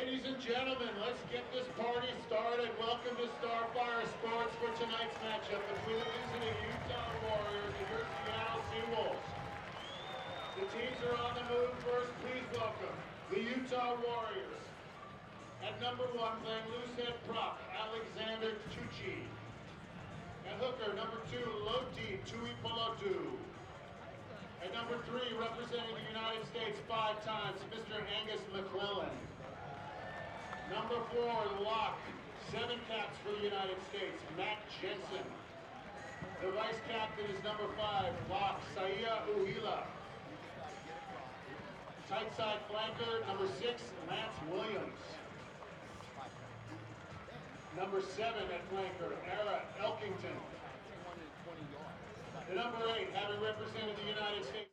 Ladies and gentlemen, let's get this party started. Welcome to Starfire Sports for tonight's matchup between the visiting Utah Warriors and your Seattle Seawolves. The teams are on the move. First, please welcome the Utah Warriors. At number 1, playing loosehead prop, Alexander Tucci. At hooker, number 2, Loti Tuipulotu. At number 3, representing the United States 5 times, Mr. Angus McClellan. Number 4, lock, 7 caps for the United States, Matt Jensen. The vice captain is number 5, lock, Saia Uhila. Tight side flanker, number 6, Lance Williams. Number 7 at flanker, Ara Elkington. The number 8, having represented the United States.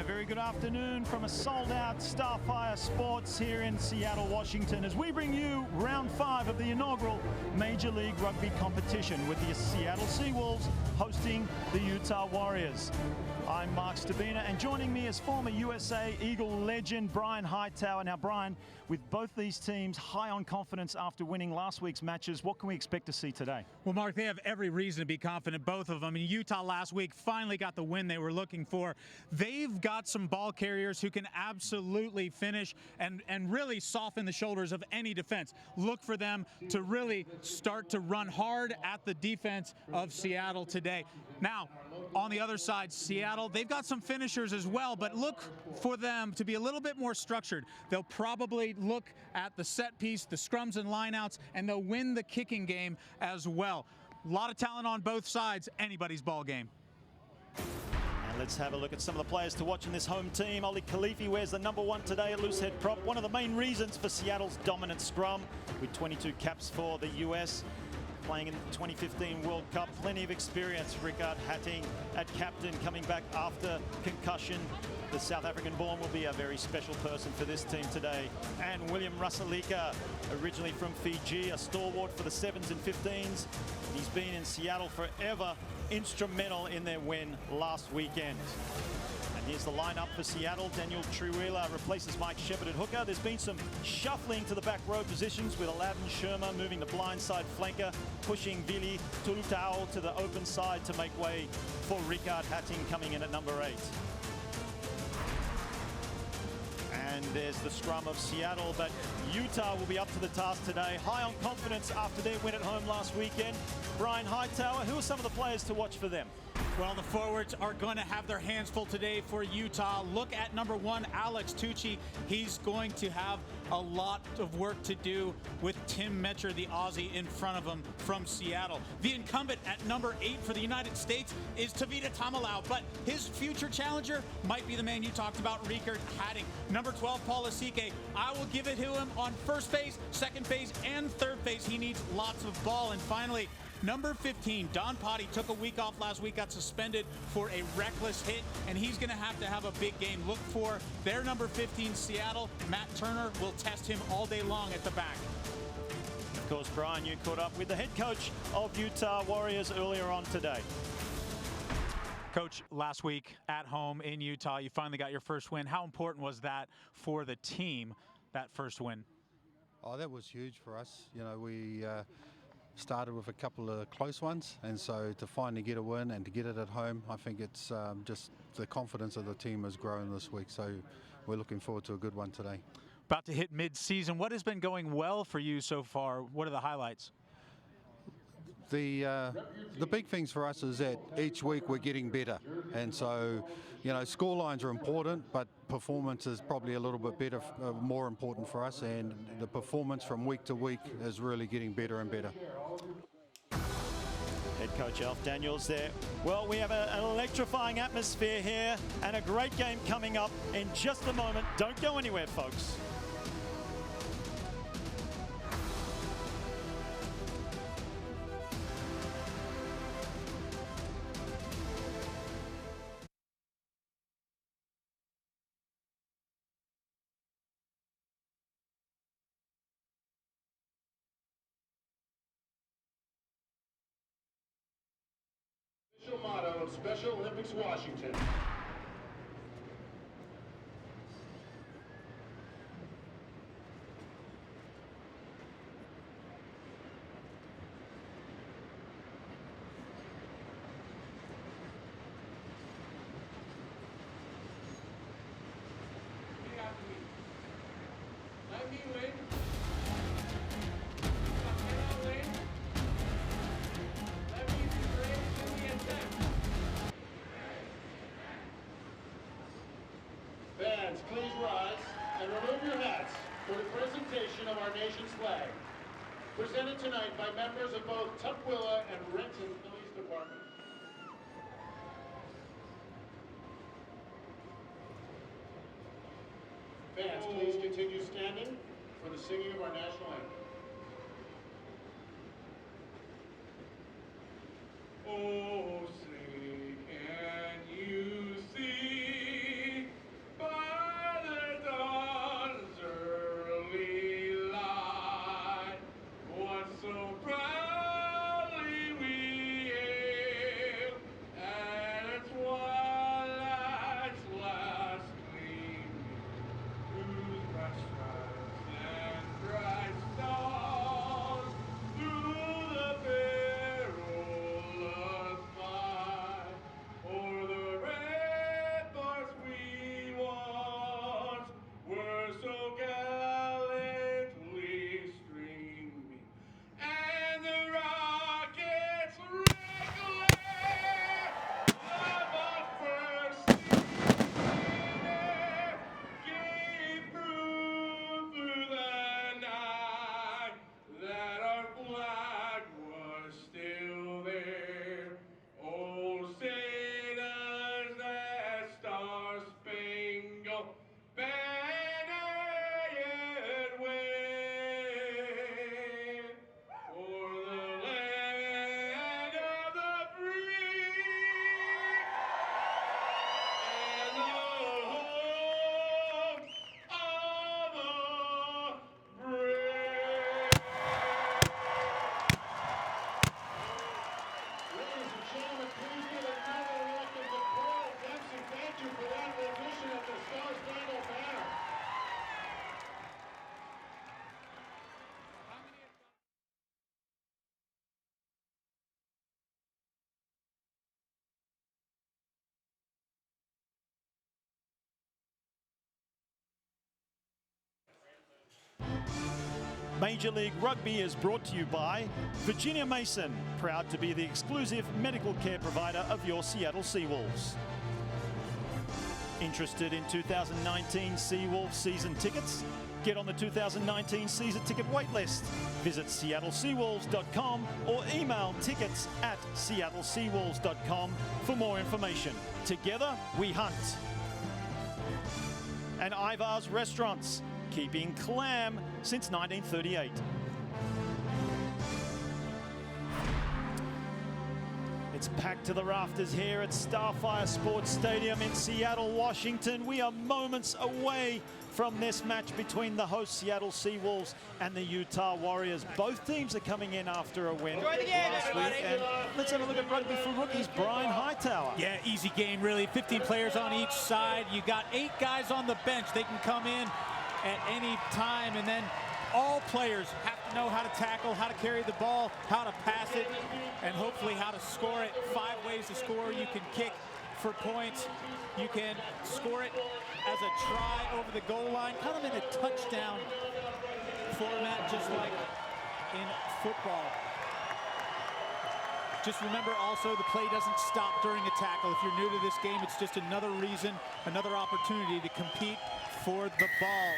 Very good afternoon from a sold-out Starfire Sports here in Seattle, Washington, as we bring you round 5 of the inaugural Major League Rugby competition with the Seattle Seawolves hosting the Utah Warriors. I'm Mark Stabina, and joining me is former USA Eagle legend Brian Hightower. Now, Brian, with both these teams high on confidence after winning last week's matches, what can we expect to see today? Well, Mark, they have every reason to be confident, both of them. I mean, Utah last week finally got the win they were looking for. They've got some ball carriers who can absolutely finish and really soften the shoulders of any defense. Look for them to really start to run hard at the defense of Seattle today. Now, on the other side, Seattle, they've got some finishers as well, but look for them to be a little bit more structured. They'll probably look at the set piece, the scrums and lineouts, and they'll win the kicking game as well. A lot of talent on both sides, anybody's ball game. And let's have a look at some of the players to watch in this home team. Oli Khalifi wears the number 1 today at loosehead prop. One of the main reasons for Seattle's dominant scrum, with 22 caps for the US. Playing in the 2015 World Cup, plenty of experience. Rickard Hatting at captain, coming back after concussion. The South African born will be a very special person for this team today. And William Rusalika, originally from Fiji, a stalwart for the 7s and 15s. He's been in Seattle forever, instrumental in their win last weekend. And here's the lineup for Seattle. Daniel Triwila replaces Mike Shepard at hooker. There's been some shuffling to the back row positions, with Aladdin Sherma moving the blind side flanker, pushing Vili Tulutao to the open side to make way for Rickard Hatting coming in at number 8. And there's the scrum of Seattle, but Utah will be up to the task today. High on confidence after their win at home last weekend. Brian Hightower, who are some of the players to watch for them? Well, the forwards are going to have their hands full today for Utah. Look at number 1, Alex Tucci. He's going to have a lot of work to do with Tim Metcher, the Aussie, in front of him from Seattle. The incumbent at number 8 for the United States is Tavita Tamalau, but his future challenger might be the man you talked about, Rickard Hatting. Number 12, Paul Asike. I will give it to him on first phase, second phase, and third phase. He needs lots of ball. And finally, number 15, Don Potty, took a week off last week, got suspended for a reckless hit, and he's going to have a big game. Look for their number 15, Seattle. Matt Turner will test him all day long at the back. Of course, Brian, you caught up with the head coach of Utah Warriors earlier on today. Coach, last week at home in Utah, you finally got your first win. How important was that for the team, that first win? Oh, that was huge for us. You know, we started with a couple of close ones, and so to finally get a win and to get it at home, I think it's just the confidence of the team has grown this week, so we're looking forward to a good one today. About to hit mid-season. What has been going well for you so far? What are the highlights? the big things for us is that each week we're getting better, and so score lines are important, but performance is probably a little bit better, more important for us, and the performance from week to week is really getting better and better. Head coach Alf Daniels there. Well, we have an electrifying atmosphere here and a great game coming up in just a moment. Don't go anywhere, folks. Official motto of Special Olympics Washington. Fans, please rise and remove your hats for the presentation of our nation's flag. Presented tonight by members of both Tukwila and Renton Police Department. Fans, please continue standing for the singing of our national anthem. Oh, say, can you see by the dawn's early light what so proudly we hailed at twilight's last gleaming, whose bright stripes and bright stars through the perilous fight o'er the ramparts we once were so gallantly streaming, and the rockets regular about first gave proof through the night that our flag was still there. Oh, say does that star-spangled banner yet wave for the land of the free and the home of the brave. Ladies and gentlemen, please give another welcome to Pearl Dempsey. Thank you for that rendition of the Star-Spangled Banner. Major League Rugby is brought to you by Virginia Mason, proud to be the exclusive medical care provider of your Seattle Seawolves. Interested in 2019 Seawolves season tickets? Get on the 2019 season ticket waitlist. Visit seattleseawolves.com or email tickets@seattleseawolves.com for more information. Together, we hunt. And Ivar's Restaurants, keeping clam since 1938. It's packed to the rafters here at Starfire Sports Stadium in Seattle, Washington. We are moments away from this match between the host Seattle Seawolves and the Utah Warriors. Both teams are coming in after a win last week. And let's have a look at Rugby for Rookies, Brian Hightower. Yeah, easy game, really. 15 players on each side. You got 8 guys on the bench. They can come in at any time, and then all players have to know how to tackle, how to carry the ball, how to pass it, and hopefully how to score it. 5 ways to score. You can kick for points. You can score it as a try over the goal line, kind of in a touchdown format, just like in football. just remember also the play doesn't stop during a tackle. If you're new to this game, it's just another reason, another opportunity to compete for the ball.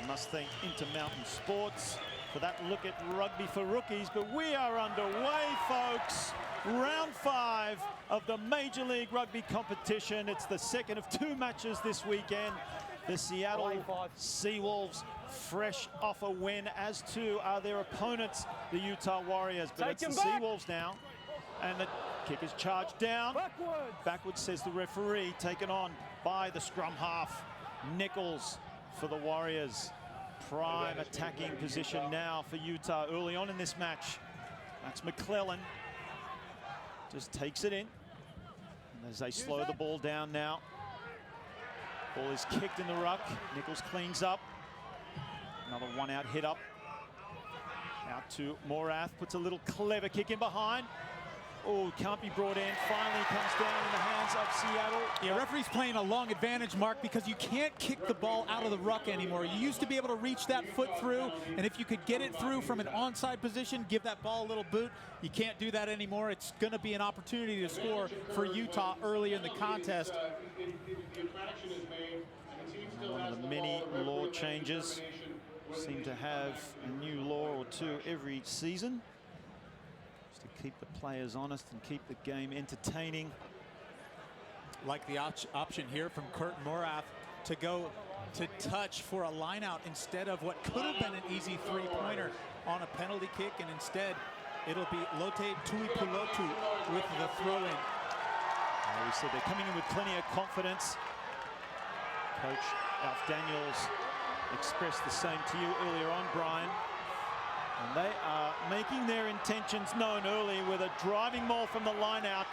We must thank Intermountain Sports for that look at rugby for rookies, but we are underway, folks. Round 5 of the Major League Rugby competition. It's the second of 2 matches this weekend. The Seattle Seawolves fresh off a win, as too are their opponents, the Utah Warriors. But it's the Seawolves now, and the kick is charged down. Backwards, says the referee, taken on by the scrum half. Nichols for the Warriors. Prime attacking position now for Utah early on in this match. That's McClellan. Just takes it in. And as they slow the ball down now. Ball is kicked in the ruck. Nichols cleans up. Another one-out hit up. Out to Morath, puts a little clever kick in behind. Oh, can't be brought in. Finally comes down in the hands of Seattle. Yeah, referee's playing a long advantage, Mark, because you can't kick the ball out of the ruck anymore. You used to be able to reach that foot through, and if you could get it through from an onside position, give that ball a little boot. You can't do that anymore. It's going to be an opportunity to score for Utah early in the contest. One of the many law changes. Seem to have a new law or two every season, just to keep the players honest and keep the game entertaining. Like the option here from Kurt Morath to go to touch for a line out instead of what could have been an easy 3-pointer on a penalty kick, and instead it'll be Lote Tuipulotu with the throw-in. We said they're coming in with plenty of confidence. Coach Alf Daniels expressed the same to you earlier on, Brian. And they are making their intentions known early with a driving maul from the line out.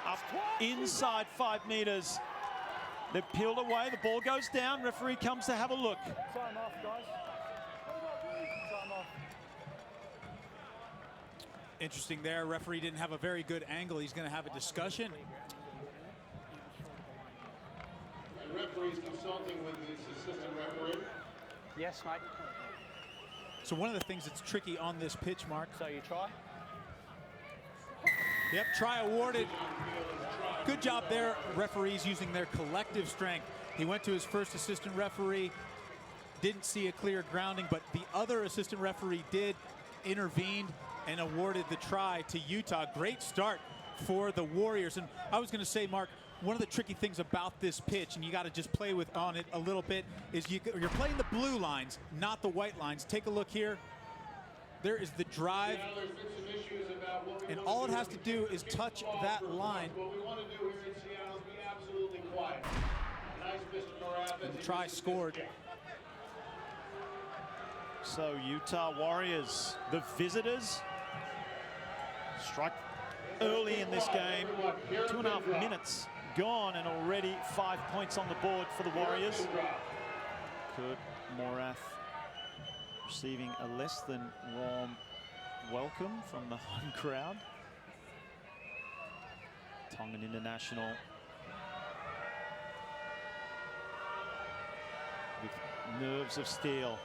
Up inside 5 meters. They're peeled away, the ball goes down, referee comes to have a look. Time off, guys. Time off. Interesting there, referee didn't have a very good angle. He's going to have a discussion. The referee's consulting with his assistant referee. Yes, mate. So one of the things that's tricky on this pitch, Mark. So you try? Yep, try awarded. Good job there, referees using their collective strength. He went to his first assistant referee, didn't see a clear grounding, but the other assistant referee did, intervened, and awarded the try to Utah. Great start for the Warriors. And I was going to say, Mark, one of the tricky things about this pitch, and you got to just play with on it a little bit, is you're playing the blue lines, not the white lines. Take a look here. There is the drive, and all it has to do is touch that line. What we want to do here in Seattle is be absolutely quiet. Nice, Mr. Morath. And the try scored. So Utah Warriors, the visitors, strike early in this game. 2.5 minutes gone and already 5 points on the board for the Warriors. Kurt Morath receiving a less than warm welcome from the home crowd. Tongan international with nerves of steel.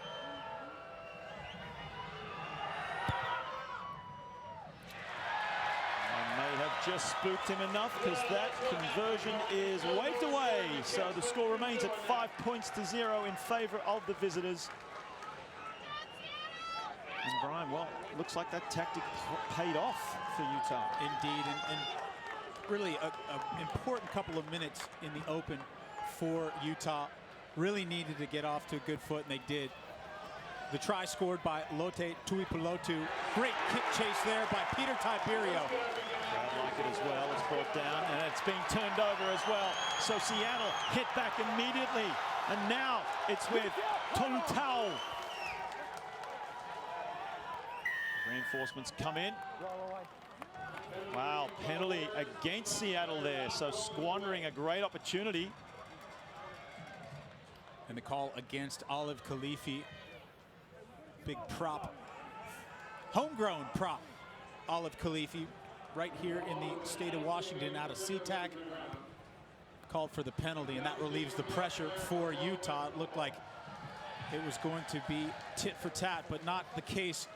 Just spooked him enough, because that conversion is waved away. So the score remains at 5-0 in favor of the visitors. And Brian, well, looks like that tactic paid off for Utah. Indeed, and really an important couple of minutes in the open for Utah. Really needed to get off to a good foot, and they did. The try scored by Lote Tuipulotu. Great kick chase there by Peter Tiberio. Crowd like it as well. It's brought down, and it's being turned over as well. So Seattle hit back immediately, and now it's with Tung Tao. Reinforcements come in. Wow, penalty against Seattle there. So squandering a great opportunity. And the call against Olive Khalifi. Big prop, homegrown prop, Olive Khalifi, right here in the state of Washington out of SeaTac. Called for the penalty, and that relieves the pressure for Utah. It looked like it was going to be tit for tat, but not the case.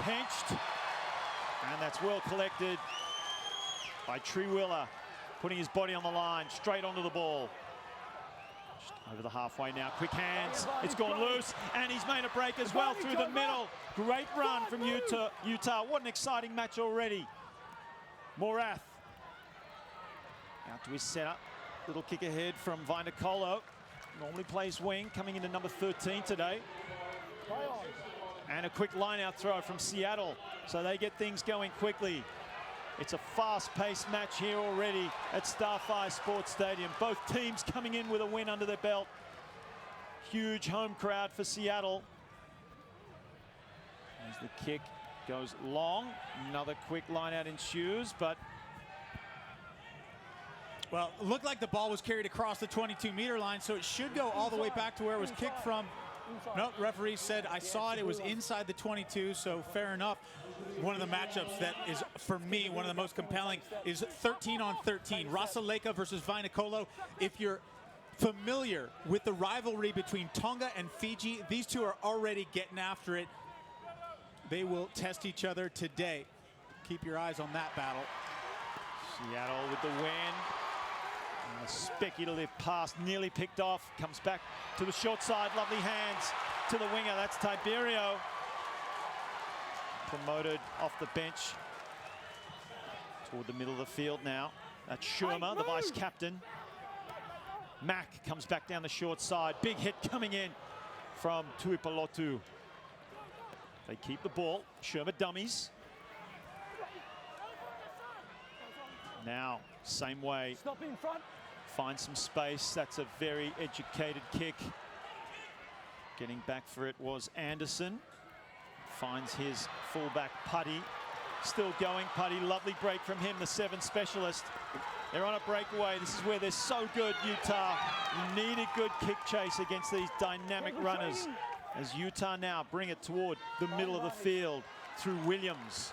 pinched. And that's well collected by Treewiller, putting his body on the line, straight onto the ball. Just over the halfway now, quick hands, it's gone loose, and he's made a break as well through the middle. Great run from Utah. What an exciting match already. Morath out to his setup. Little kick ahead from Vainikolo. Normally plays wing, coming into number 13 today. And a quick line-out throw from Seattle, so they get things going quickly. It's a fast-paced match here already at Starfire Sports Stadium. Both teams coming in with a win under their belt. Huge home crowd for Seattle. As the kick goes long, another quick line-out ensues, but... Well, it looked like the ball was carried across the 22-meter line, so it should go all the way back to where it was kicked from. No, referee said, I saw it, it was inside the 22, so fair enough. One of the matchups that is, for me, one of the most compelling is 13 on 13. Rasaleka versus Vainikolo. If you're familiar with the rivalry between Tonga and Fiji, these two are already getting after it. They will test each other today. Keep your eyes on that battle. Seattle with the win. And a speculative pass nearly picked off. Comes back to the short side. Lovely hands to the winger. That's Tiberio. Promoted off the bench toward the middle of the field now. That's Schurmer, the vice captain. Mack comes back down the short side. Big hit coming in from Tuipulotu. They keep the ball. Schurmer dummies. Now, same way. Stop in front. Find some space. That's a very educated kick. Getting back for it was Anderson. Finds his fullback Putty. Still going, Putty. Lovely break from him, the 7 specialist. They're on a breakaway. This is where they're so good, Utah. You need a good kick chase against these dynamic runners. As Utah now bring it toward the middle of the field through Williams.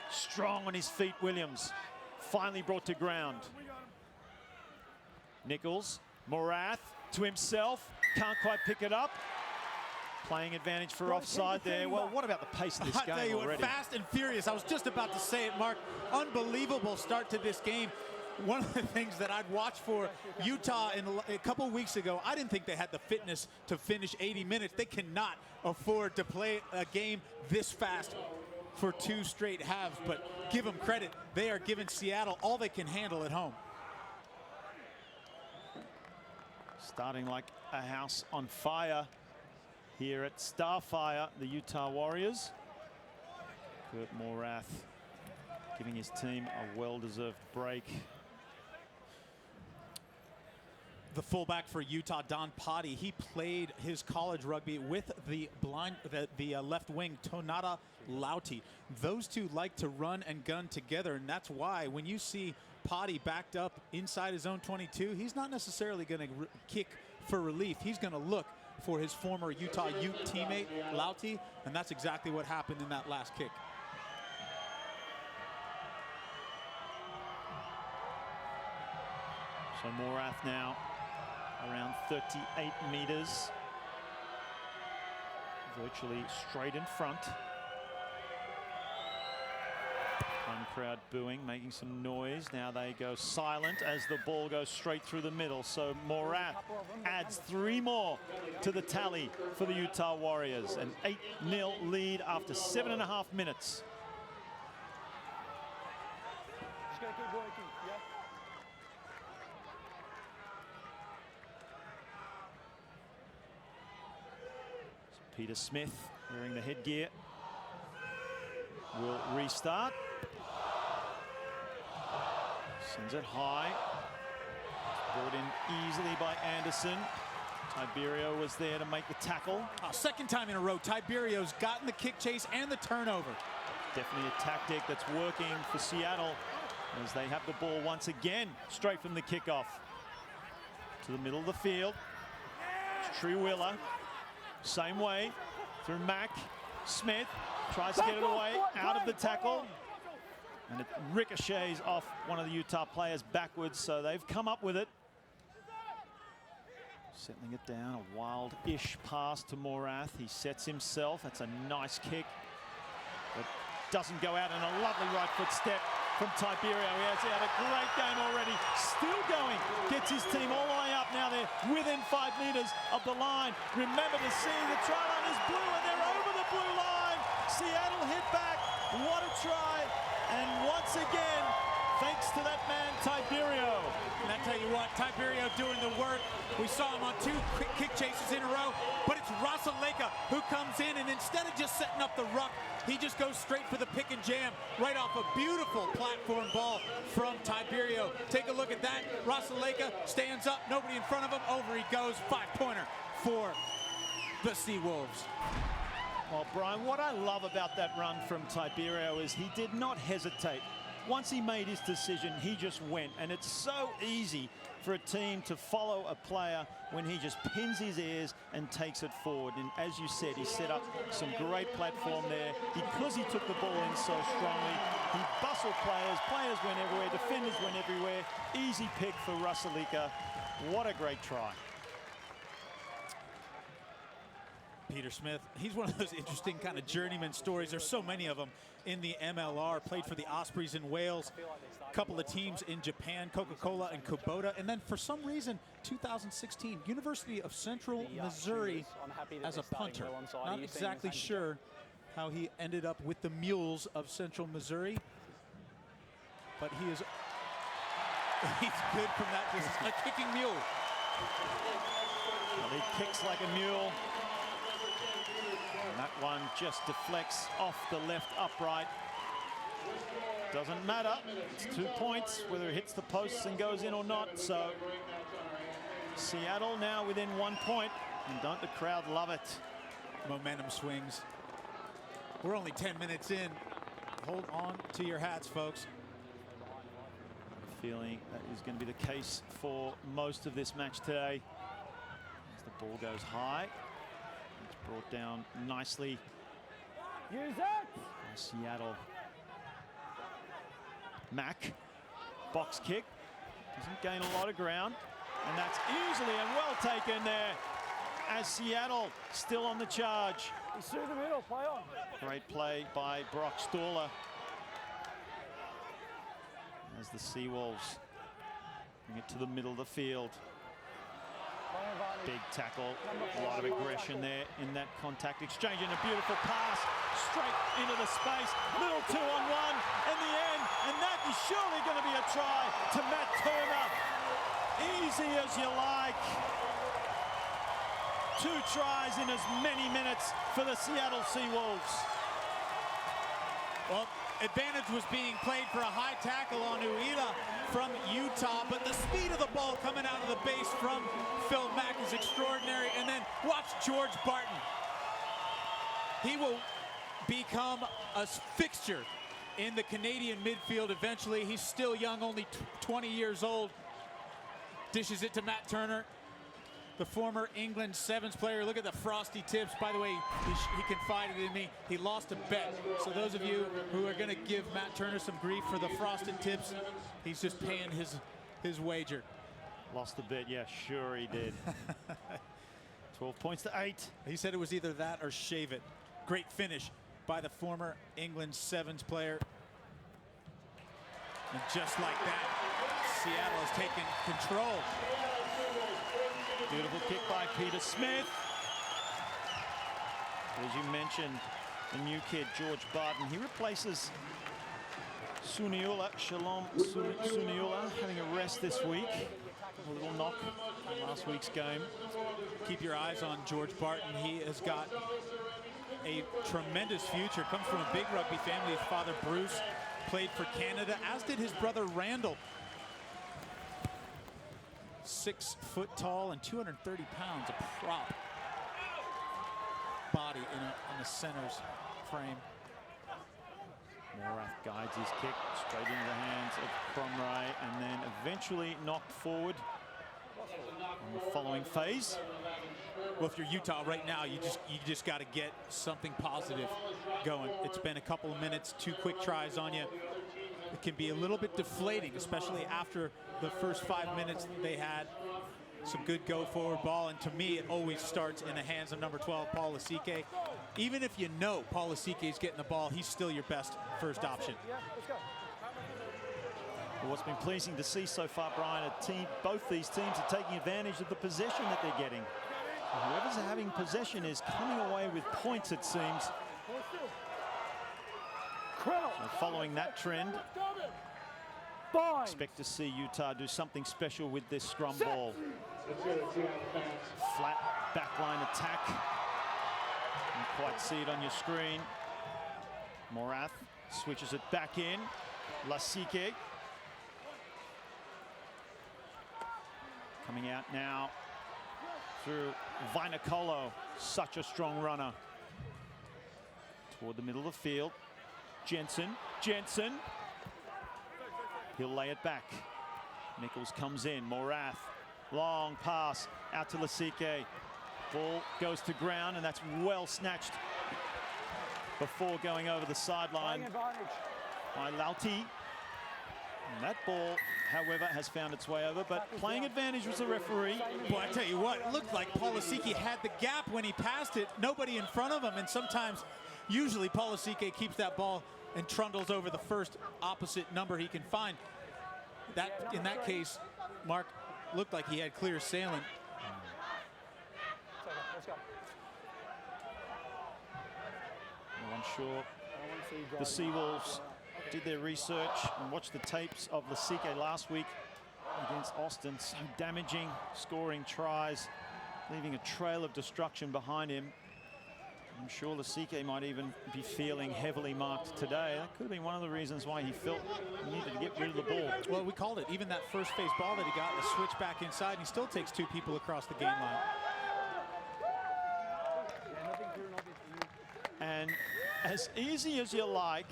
Strong on his feet, Williams. Finally brought to ground. Nichols, Morath to himself. Can't quite pick it up. Playing advantage for offside there. Well, what about the pace of this game I tell you already? what, fast and furious. I was just about to say it, Mark. Unbelievable start to this game. One of the things that I'd watch for Utah a couple weeks ago, I didn't think they had the fitness to finish 80 minutes. They cannot afford to play a game this fast for 2 straight halves, but give them credit. They are giving Seattle all they can handle at home. Starting like a house on fire here at Starfire, the Utah Warriors. Kurt Morath giving his team a well-deserved break. The fullback for Utah, Don Potty, he played his college rugby with the left wing, Tonata Lauti. Those two like to run and gun together, and that's why when you see Potty backed up inside his own 22, he's not necessarily going to kick for relief. He's going to look for his former Utah Ute teammate, Lauti, and that's exactly what happened in that last kick. So Morath now around 38 meters, virtually straight in front. Home crowd booing, making some noise. Now they go silent as the ball goes straight through the middle. So Morath adds 3 more to the tally for the Utah Warriors. An 8-0 lead after 7.5 minutes. Just gotta keep working, yeah? Peter Smith wearing the headgear will restart. Sends it high. Brought in easily by Anderson. Tiberio was there to make the tackle. Second time in a row, Tiberio's gotten the kick chase and the turnover. Definitely a tactic that's working for Seattle as they have the ball once again straight from the kickoff. To the middle of the field. Treewiller. Same way through Mack. Smith tries to get it away out of the tackle. And it ricochets off one of the Utah players backwards, so they've come up with it. Settling it down, a wild-ish pass to Morath. He sets himself. That's a nice kick. doesn't go out, and a lovely right foot step from Tiberio. He has had a great game already, still going, gets his team all the way up now. They're within 5 meters of the line. Remember to see the try line is blue, and they're over the blue line. Seattle hit back. What a try. And once again, thanks to that man, Tiberio. And I tell you what, Tiberio doing the work. We saw him on 2 quick kick chases in a row, but it's Rasaleka who comes in, and instead of just setting up the ruck, he just goes straight for the pick and jam right off a beautiful platform ball from Tiberio. Take a look at that. Rasaleka stands up, nobody in front of him, over he goes. 5-pointer for the Seawolves. Well, Brian, what I love about that run from Tiberio is he did not hesitate. Once he made his decision, he just went. And it's so easy for a team to follow a player when he just pins his ears and takes it forward. And as you said, he set up some great platform there. Because he took the ball in so strongly, he bustled players. Players went everywhere. Defenders went everywhere. Easy pick for Rasaleka. What a great try. Peter Smith, he's one of those interesting kind of journeyman stories. There's so many of them in the MLR. Played for the Ospreys in Wales, a couple of teams in Japan, Coca-Cola and Kubota, and then for some reason 2016 University of Central Missouri as a punter. Not exactly sure how he ended up with the Mules of Central Missouri, but he's good from that distance. A kicking mule. Well, he kicks like a mule. And that one just deflects off the left upright. Doesn't matter. It's 2 points, whether it hits the posts and goes in or not. So Seattle now within 1 point. And don't the crowd love it? Momentum swings. We're only 10 minutes in. Hold on to your hats, folks. Feeling that is going to be the case for most of this match today. As the ball goes high. Brought down nicely by Seattle. Mack, box kick, doesn't gain a lot of ground, and that's easily and well taken there as Seattle still on the charge. He's through the middle, play on. Great play by Brock Staller as the Seawolves bring it to the middle of the field. Big tackle, a lot of aggression there in that contact exchange, and a beautiful pass straight into the space. Little 2-on-1 in the end, and that is surely going to be a try to Matt Turner. Easy as you like. 2 tries in as many minutes for the Seattle Seawolves. Well, advantage was being played for a high tackle on Uila from Utah, but the speed of the ball coming out of the base from Phil Mack is extraordinary. And then watch George Barton. He will become a fixture in the Canadian midfield eventually. He's still young, only 20 years old. Dishes it to Matt Turner, the former England Sevens player. Look at the frosty tips. By the way, he confided in me. He lost a bet. So those of you who are going to give Matt Turner some grief for the frosted tips, he's just paying his wager. Lost the bet, yeah, sure he did. 12 points to 8. He said it was either that or shave it. Great finish by the former England Sevens player. And just like that, Seattle has taken control. Beautiful kick by Peter Smith. As you mentioned, the new kid, George Barton, he replaces Suniula, Shalom Suniula, having a rest this week. A little knock in last week's game. Keep your eyes on George Barton. He has got a tremendous future. Comes from a big rugby family. His father, Bruce, played for Canada, as did his brother, Randall. 6 foot tall and 230 pounds, a prop body in a center's frame. Morath guides his kick straight into the hands of Cromray, and then eventually knocked forward in the following phase. Well, if you're Utah right now, you just got to get something positive going. It's been a couple of minutes, 2 quick tries on you. It can be a little bit deflating, especially after the first 5 minutes they had some good go-forward ball, and to me, it always starts in the hands of number 12, Paul Lasike. Even if you know Paul Lasike is getting the ball, he's still your best first option. Yeah, let's go. Well, what's been pleasing to see so far, Brian, both these teams are taking advantage of the possession that they're getting. Whoever's having possession is coming away with points, it seems. So following that trend, expect to see Utah do something special with this scrum ball. Flat backline attack. You can quite see it on your screen. Morath switches it back in. Lasike coming out now through Vainikolo, such a strong runner. Toward the middle of the field. Jensen. He'll lay it back. Nichols comes in. Morath. Long pass out to Lasike. Ball goes to ground, and that's well snatched before going over the sideline by Lauti. And that ball, however, has found its way over, but playing advantage was the referee. Well, I tell you what, it looked like Paul Lasike had the gap when he passed it. Nobody in front of him, and sometimes, usually, Paul Lasike keeps that ball and trundles over the first opposite number he can find. That, in that case, Mark, looked like he had clear sailing. Let's go. Well, I'm sure the Seawolves did their research and watched the tapes of Lasike last week against Austin. So damaging, scoring tries, leaving a trail of destruction behind him. I'm sure Lasike might even be feeling heavily marked today. That could have been one of the reasons why he felt he needed to get rid of the ball. Well, we called it. Even that first phase ball that he got, the switch back inside, and he still takes 2 people across the game line. And as easy as you like,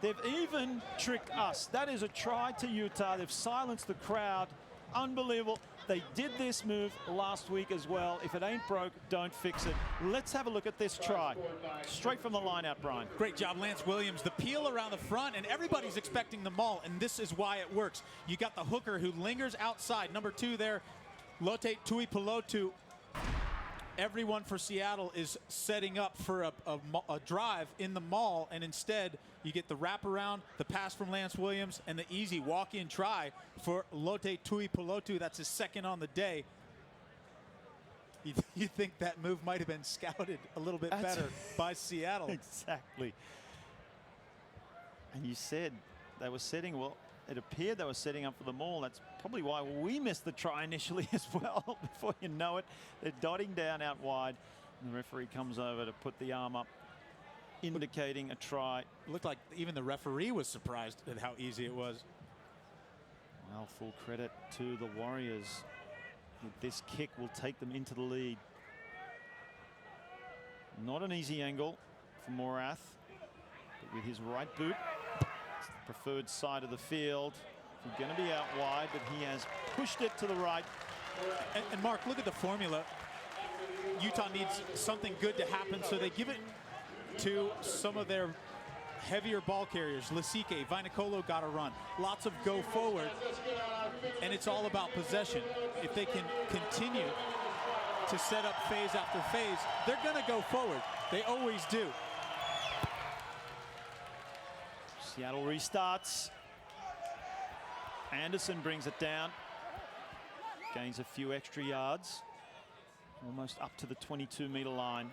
they've even tricked us. That is a try to Utah. They've silenced the crowd. Unbelievable. They did this move last week as well. If it ain't broke, don't fix it. Let's have a look at this try. Straight from the line out, Brian. Great job, Lance Williams. The peel around the front, and everybody's expecting the maul, and this is why it works. You got the hooker who lingers outside. Number 2 there, Lote Tuipulotu. Everyone for Seattle is setting up for a drive in the maul, and instead you get the wraparound, the pass from Lance Williams, and the easy walk-in try for Lote Tuipulotu. That's his second on the day. You think that move might have been scouted a little bit better by Seattle. Exactly. And you said they were setting, well, it appeared they were setting up for the maul. That's probably why we missed the try initially as well. Before you know it, they're dotting down out wide. And the referee comes over to put the arm up, indicating a try. It looked like even the referee was surprised at how easy it was. Well, full credit to the Warriors. This kick will take them into the lead. Not an easy angle for Morath, but with his right boot, it's the preferred side of the field. He's going to be out wide, but he has pushed it to the right. And Mark, look at the formula. Utah needs something good to happen, so they give it to some of their heavier ball carriers. Lasike, Vainikolo got a run. Lots of go forward, and it's all about possession. If they can continue to set up phase after phase, they're going to go forward. They always do. Seattle restarts. Anderson brings it down. Gains a few extra yards. Almost up to the 22-meter line.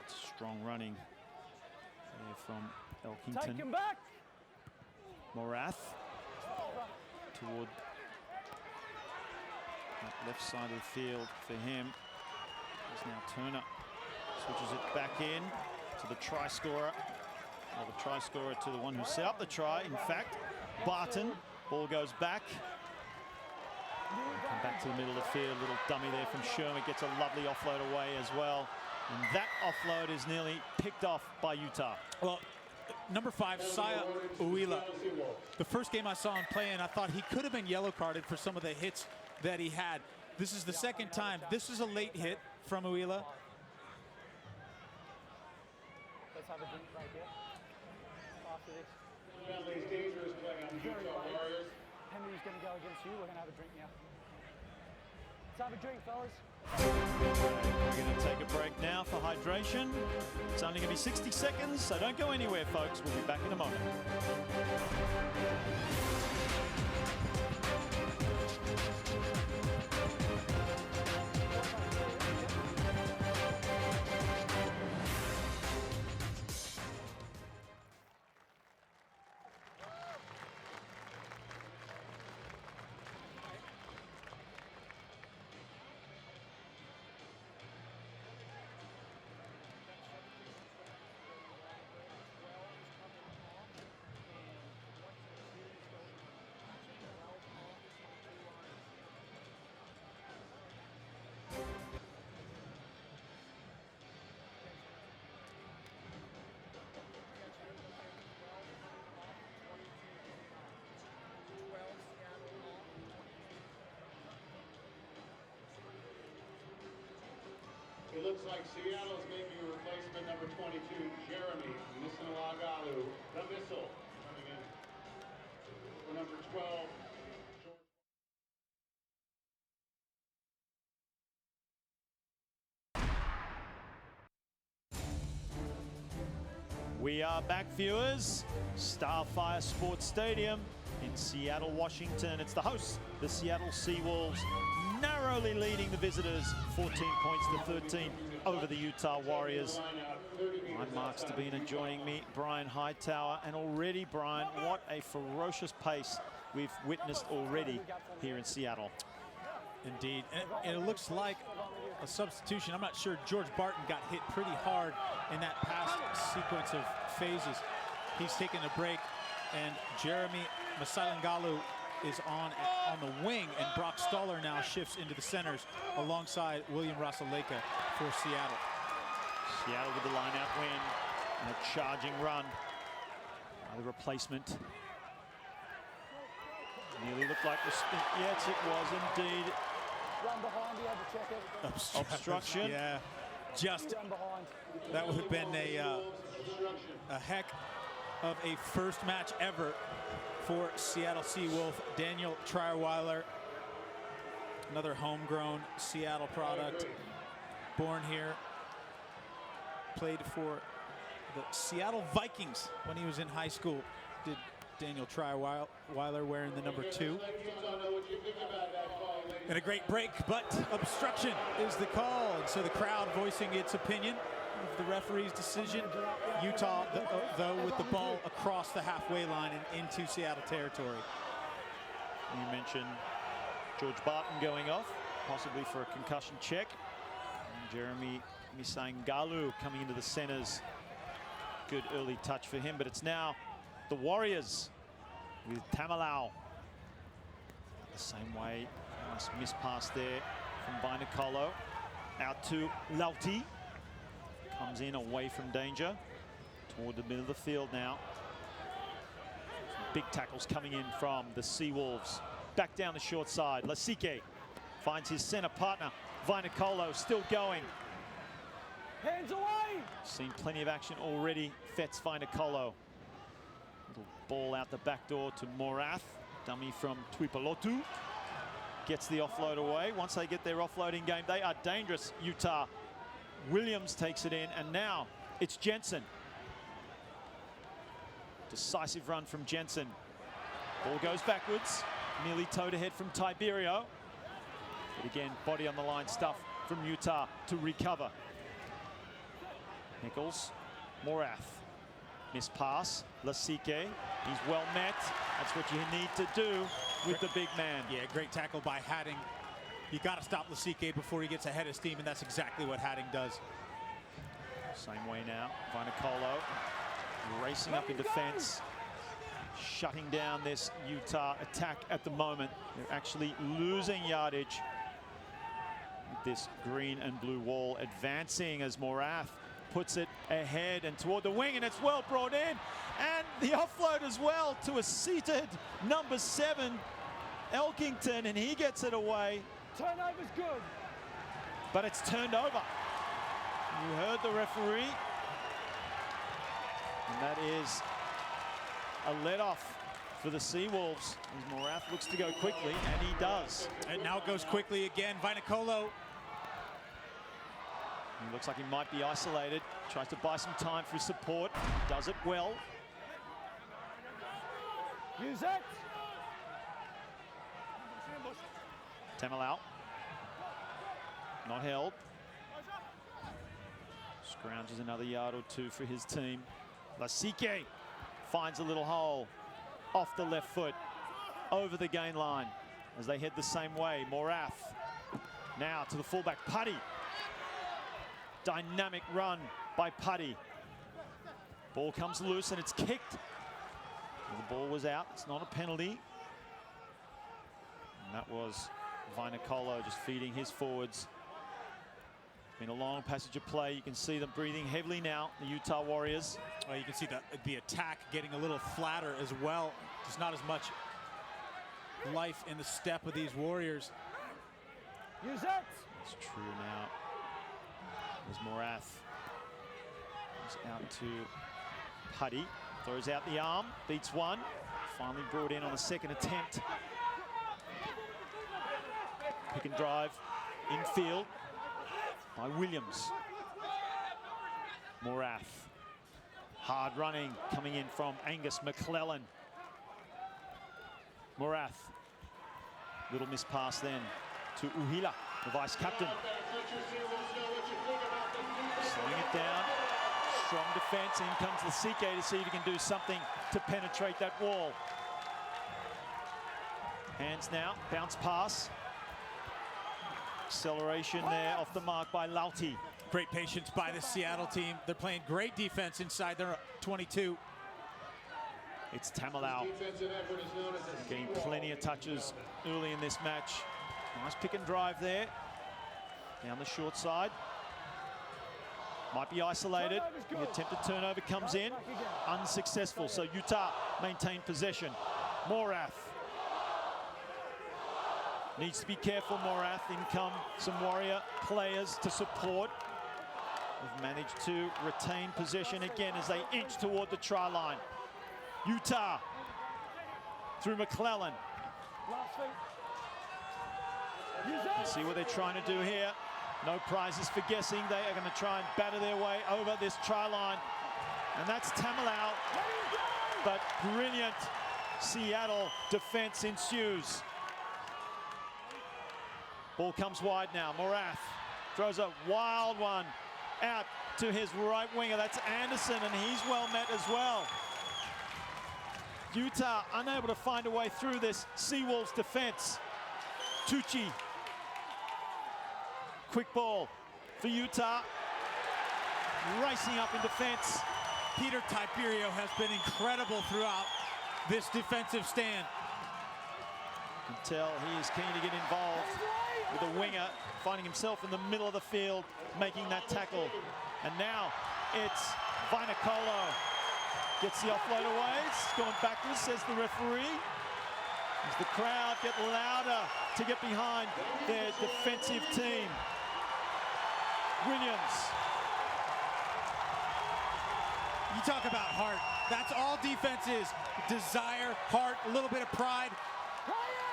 It's strong running there from Elkington. Take him back. Morath toward that left side of the field for him. There's now Turner. Switches it back in to the try scorer. Well, the try scorer to the one who set up the try. In fact, Barton. Ball goes back. Come back to the middle of the field. Little dummy there from Sherman. Gets a lovely offload away as well. And that offload is nearly picked off by Utah. Well, number 5, Saya Uila. The first game I saw him playing, I thought he could have been yellow carded for some of the hits that he had. This is the second time. This is a late hit from Uila. Let's have a drink right here. After this. Dangerous play on the Utah Warriors. Henry's going to go against you. We're going to have a drink now. Let's have a drink, fellas. We're going to take a break now for hydration. It's only going to be 60 seconds, so don't go anywhere, folks. We'll be back in a moment. It looks like Seattle's making a replacement, number 22, Jeremy Missinalagalu, the missile, coming in for number 12. We are back, viewers. Starfire Sports Stadium in Seattle, Washington. It's the hosts, the Seattle Seawolves, narrowly leading the visitors 14 points to 13 over the Utah Warriors. I'm Mark Stabina joining me, Brian Hightower, and already, Brian, what a ferocious pace we've witnessed already here in Seattle. Indeed, and it looks like a substitution. I'm not sure. George Barton got hit pretty hard in that past sequence of phases. He's taking a break, and Jeremy Missinalagalu is on the wing, and Brock Stoller now shifts into the centers alongside William Rasaleka for Seattle. Seattle with the line-out win and a charging run. Another replacement. Nearly looked like yes, it was indeed. Run behind, you had to check it. Obstruction. Yeah, just Run behind. that would have been a heck of a first match ever for Seattle Seawolf. Daniel Trierweiler, another homegrown Seattle product, born here, played for the Seattle Vikings when he was in high school. Did Daniel Trierweiler wearing the number 2. And a great break, but obstruction is the call. And so the crowd voicing its opinion of the referee's decision. Utah, though, with the ball across the halfway line and into Seattle territory. You mentioned George Barton going off, possibly for a concussion check. And Jeremy Missinalagalu coming into the centers. Good early touch for him, but it's now the Warriors with Tamalau. The same way, nice miss pass there from Vainikolo. Out to Lauti. Comes in away from danger. Toward the middle of the field now. Some big tackles coming in from the Seawolves. Back down the short side. Lasike finds his center partner. Vainikolo still going. Hands away! Seen plenty of action already. Fetz Vainikolo. Little ball out the back door to Morath. Dummy from Tuipulotu. Gets the offload away. Once they get their offloading game, they are dangerous, Utah. Williams takes it in, and now it's Jensen. Decisive run from Jensen. Ball goes backwards. Nearly towed ahead from Tiberio. But again, body on the line stuff from Utah to recover. Nichols, Morath. Miss pass, Lasike. He's well met. That's what you need to do with the big man. Yeah, great tackle by Hadding. You got to stop Lasike before he gets ahead of steam, and that's exactly what Hadding does. Same way now, Vainikolo racing up in defense, shutting down this Utah attack at the moment. They're actually losing yardage with this green and blue wall, advancing as Morath puts it ahead and toward the wing, and it's well brought in. And the offload as well to a seated number 7, Elkington, and he gets it away. Turnover's good. But it's turned over. You heard the referee. And that is a let off for the Seawolves as Morath looks to go quickly, and he does. And now it goes quickly again. Vainikolo. He looks like he might be isolated. Tries to buy some time through support. Does it well. Use it. Tamalau. Not held. Scrounges another yard or two for his team. Lasike finds a little hole off the left foot over the gain line as they head the same way. Morath now to the fullback, Putty. Dynamic run by Putty. Ball comes loose and it's kicked. The ball was out. It's not a penalty. And that was Vainikolo just feeding his forwards. Been a long passage of play. You can see them breathing heavily now, the Utah Warriors. Well, you can see the attack getting a little flatter as well. There's not as much life in the step of these Warriors. Use it. It's true now. There's Morath. He's out to Putty. Throws out the arm, beats one. Finally brought in on a second attempt. Pick and drive infield by Williams. Morath. Hard running coming in from Angus McClellan. Morath. Little miss pass then to Uhila, the vice captain. Slowing it down. Strong defense. In comes Lasike to see if he can do something to penetrate that wall. Hands now. Bounce pass. Acceleration there off the mark by Lauti. Great patience by the Seattle team. They're playing great defense inside their 22. It's Tamalau getting plenty of touches early in this match. Nice pick and drive there. Down the short side. Might be isolated. The attempted turnover comes in. Unsuccessful. So Utah maintain possession. Morath. Needs to be careful, Morath. In come some Warrior players to support. They've managed to retain possession again as they inch toward the try line. Utah through McClellan. Let's see what they're trying to do here. No prizes for guessing. They are going to try and batter their way over this try line. And that's Tamalau. But brilliant Seattle defense ensues. Ball comes wide now. Morath throws a wild one out to his right winger. That's Anderson, and he's well met as well. Utah unable to find a way through this Seawolves defense. Tucci. Quick ball for Utah. Racing up in defense. Peter Tiberio has been incredible throughout this defensive stand. You can tell he is keen to get involved with a winger, finding himself in the middle of the field, making that tackle. And now it's Vainikolo. Gets the offload away. It's going backwards, says the referee. As the crowd get louder to get behind their defensive team. Williams. You talk about heart. That's all defense is. Desire, heart, a little bit of pride.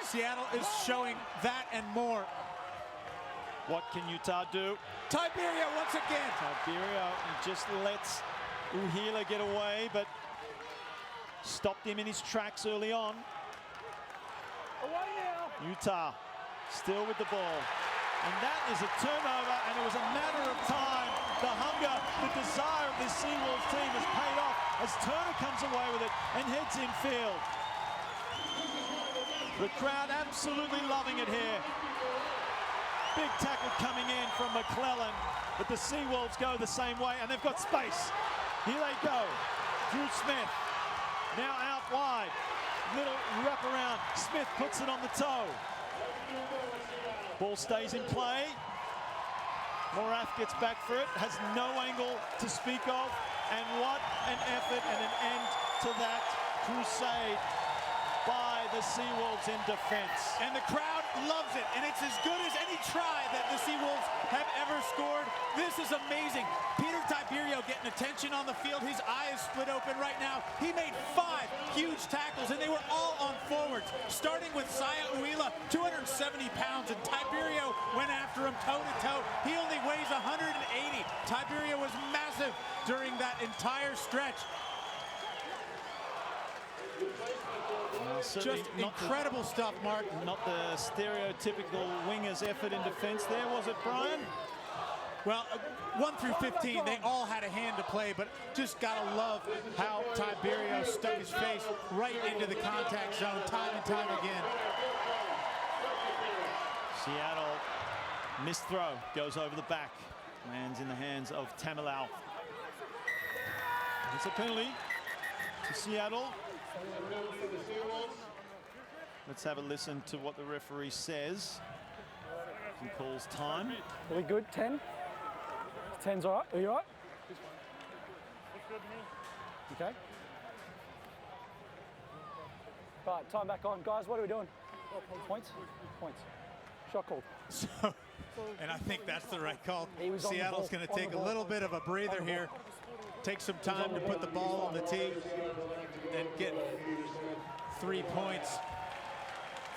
Seattle is showing that and more. What can Utah do? Tiberio once again. Tiberio, he just lets Uhila get away, but stopped him in his tracks early on. Utah still with the ball. And that is a turnover, and it was a matter of time. The hunger, the desire of this Seawolves team has paid off as Turner comes away with it and heads infield. The crowd absolutely loving it here. Big tackle coming in from McClellan, but the Seawolves go the same way, and they've got space. Here they go. Drew Smith, now out wide. Little wraparound. Smith puts it on the toe. Ball stays in play. Morath gets back for it, has no angle to speak of, and what an effort and an end to that crusade by the Seawolves in defense. And the crowd loves it, and it's as good as any try that the Seawolves have ever scored. This is amazing. Peter Tiberio getting attention on the field. His eye is split open right now. He made 5 huge tackles, and they were all on forwards, starting with Saya Uila, 270 pounds, and Tiberio went after him toe-to-toe. He only weighs 180. Tiberio was massive during that entire stretch. Just incredible stuff, Mark. Not the stereotypical winger's effort in defense there, was it, Brian? Well, 1 through 15, they all had a hand to play, but just gotta love how Tiberio stuck his face right into the contact zone time and time again. Seattle, missed throw, goes over the back. Lands in the hands of Tamilau. It's a penalty to Seattle. Let's have a listen to what the referee says. He calls time. Are we good? 10? 10's all right. Are you all right? Okay. Right, time back on. Guys, what are we doing? Points? Points. Shot called. So, and I think that's the right call. Was Seattle's going to take a little bit of a breather here. Take some time to put the ball on the tee and get 3 points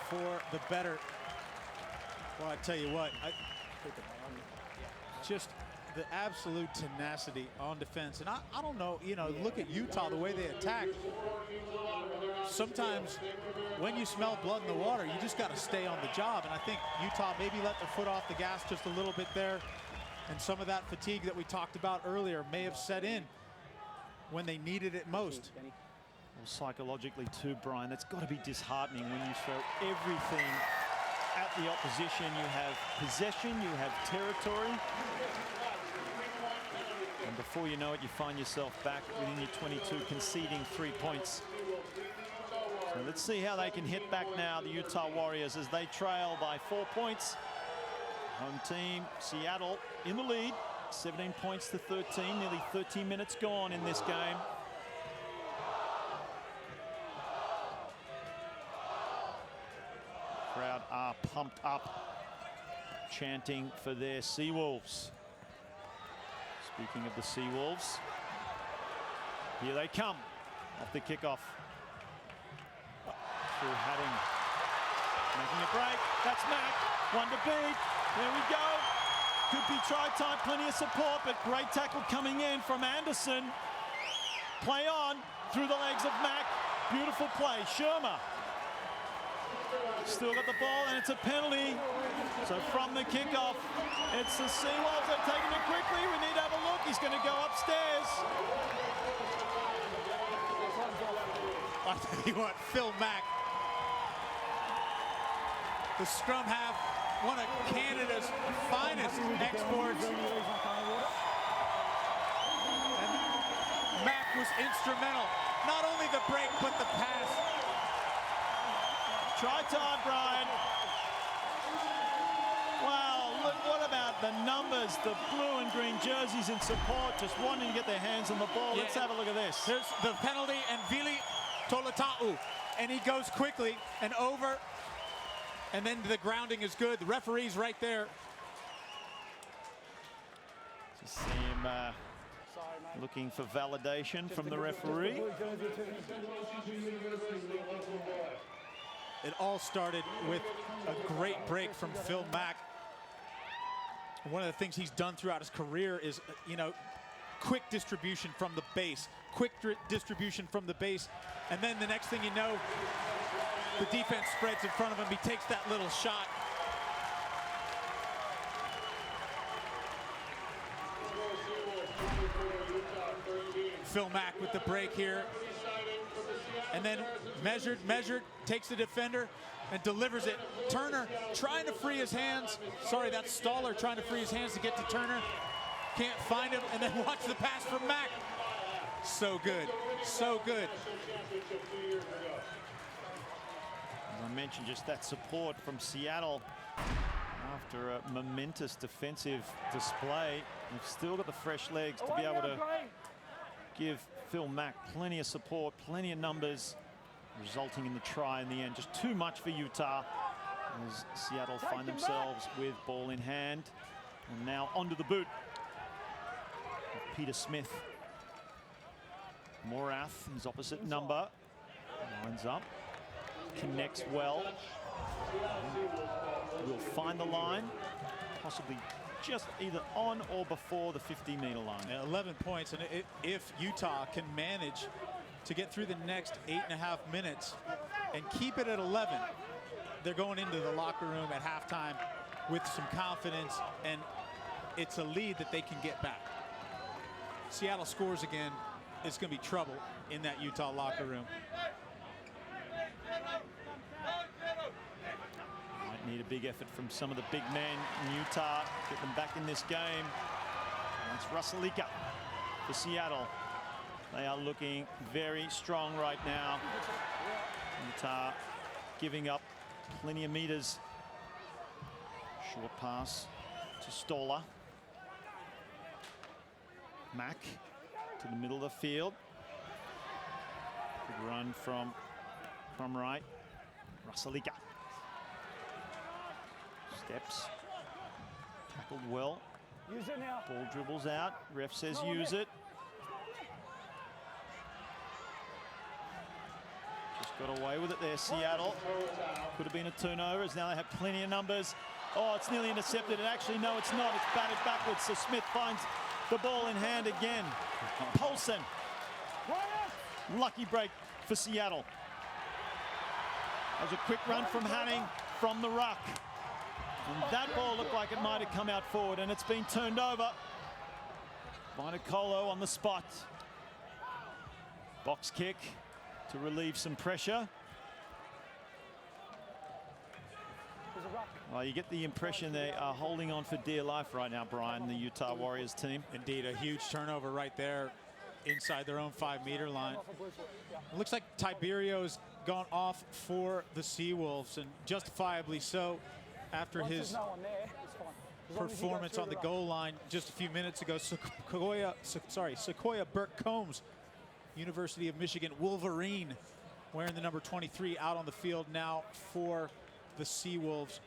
for the better. Well, I tell you what, just the absolute tenacity on defense. And I don't know, you know, look at Utah, the way they attack. Sometimes when you smell blood in the water, you just got to stay on the job. And I think Utah maybe let their foot off the gas just a little bit there. And some of that fatigue that we talked about earlier may have set in when they needed it most. Well, psychologically too, Brian, that's got to be disheartening when you throw everything at the opposition. You have possession, you have territory. And before you know it, you find yourself back within your 22, conceding 3 points. So let's see how they can hit back now, the Utah Warriors, as they trail by 4 points. Home team, Seattle, in the lead, 17 points to 13, nearly 13 minutes gone in this game. Crowd are pumped up, chanting for their Seawolves. Speaking of the Seawolves, here they come off the kickoff. Through Hadding, making a break. That's Mack, one to beat. There we go. Could be try time, plenty of support, but great tackle coming in from Anderson. Play on through the legs of Mack. Beautiful play. Shermer still got the ball, and it's a penalty. So from the kickoff, it's the Seawolves. They're taking it quickly. We need to have a look. He's going to go upstairs. I'll tell you what, Phil Mack, the scrum half, one of Canada's finest exports. And Mack was instrumental. Not only the break, but the pass. Try time, Brian. Wow, look, what about the numbers, the blue and green jerseys in support, just wanting to get their hands on the ball. Let's have a look at this. Here's the penalty, and Vili Tolata'u, and he goes quickly and over, and then the grounding is good. The referee's right there. Just see him looking for validation from the referee. It all started with a great break from Phil Mack. One of the things he's done throughout his career is, you know, quick distribution from the base, distribution from the base, and then the next thing you know, the defense spreads in front of him. He takes that little shot. Phil Mack with the break here. And then measured, takes the defender and delivers it. Turner trying to free his hands. Sorry, that's Stoller trying to free his hands to get to Turner. Can't find him, and then watch the pass from Mack. So good, so good. As I mentioned, just that support from Seattle after a momentous defensive display. They've still got the fresh legs to be able to give Phil Mack plenty of support, plenty of numbers. resulting in the try in the end. Just too much for Utah as Seattle find themselves with ball in hand. And now onto the boot. Peter Smith. Morath, his opposite number, lines up, connects well. Will find the line, possibly just either on or before the 50-meter line. 11 points, and if Utah can manage to get through the next 8.5 minutes and keep it at 11, they're going into the locker room at halftime with some confidence, and it's a lead that they can get back. Seattle scores again, it's going to be trouble in that Utah locker room. Might need a big effort from some of the big men in Utah, get them back in this game. And it's Rusalika for Seattle. They are looking very strong right now. Utah giving up plenty of meters. Short pass to Stoller. Mack to the middle of the field. Good run from right. Rusalika. Steps. Tackled well. Use it now. Ball dribbles out. Ref says use it. Just got away with it there, Seattle. Could have been a turnover as now they have plenty of numbers. Oh, it's nearly intercepted. And actually, no, it's not. It's batted backwards. So Smith finds the ball in hand again. Paulson. Lucky break for Seattle. That was a quick run from Hanning from the ruck. And that ball looked like it might have come out forward, and it's been turned over. Vinacolo on the spot. Box kick to relieve some pressure. Well, you get the impression they are holding on for dear life right now, Brian, the Utah Warriors team. Indeed, a huge turnover right there inside their own 5-meter line. It looks like Tiberio's gone off for the Seawolves, and justifiably so, after his performance on the goal line just a few minutes ago. Sequoia Burke-Combs, University of Michigan Wolverine, wearing the number 23, out on the field now for the Seawolves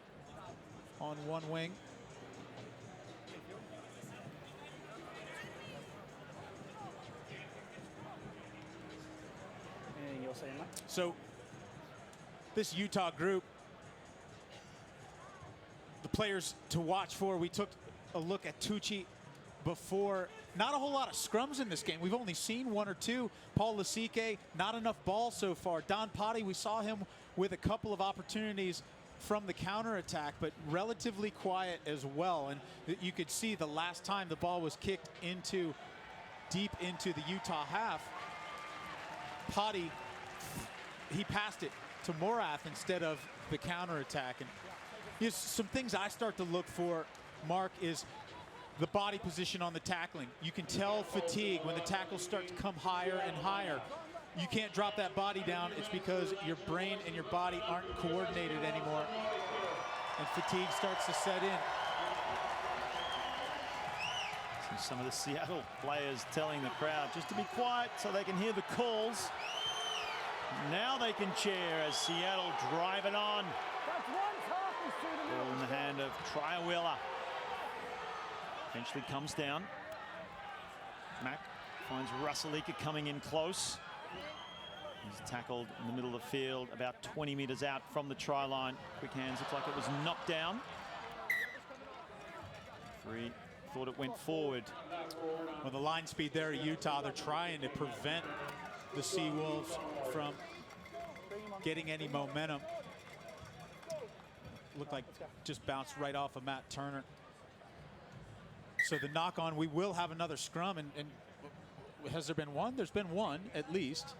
on one wing. Anything you'll say, Mike? So this Utah group, the players to watch for, we took a look at Tucci before. Not a whole lot of scrums in this game. We've only seen one or two. Paul Lasike, not enough ball so far. Don Potty, we saw him with a couple of opportunities from the counterattack, but relatively quiet as well. And you could see the last time the ball was kicked deep into the Utah half, Potty, he passed it to Morath instead of the counterattack. And some things I start to look for, Mark, is the body position on the tackling. You can tell fatigue when the tackles start to come higher and higher. You can't drop that body down. It's because your brain and your body aren't coordinated anymore, and fatigue starts to set in. So some of the Seattle players telling the crowd just to be quiet so they can hear the calls. Now they can cheer as Seattle drive it on. Ball in the hand of Triawilla. Eventually comes down. Mack finds Rusalika coming in close. He's tackled in the middle of the field, about 20 meters out from the try line. Quick hands, looks like it was knocked down. Referee thought it went forward. Well, the line speed there at Utah, they're trying to prevent the Seawolves from getting any momentum. Looked like just bounced right off of Matt Turner. So the knock on, we will have another scrum, and has there been one? There's been one at least.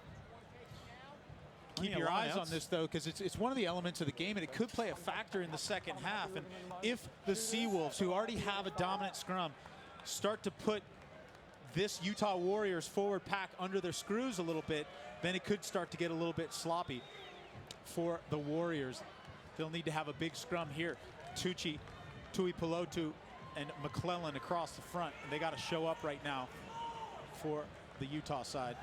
Keep your eyes on this though, because it's one of the elements of the game, and it could play a factor in the second half. And if the Seawolves, who already have a dominant scrum, start to put this Utah Warriors forward pack under their screws a little bit, then it could start to get a little bit sloppy for the Warriors. They'll need to have a big scrum here. Tucci, Tuipulotu, and McClellan across the front, and they got to show up right now for the Utah side.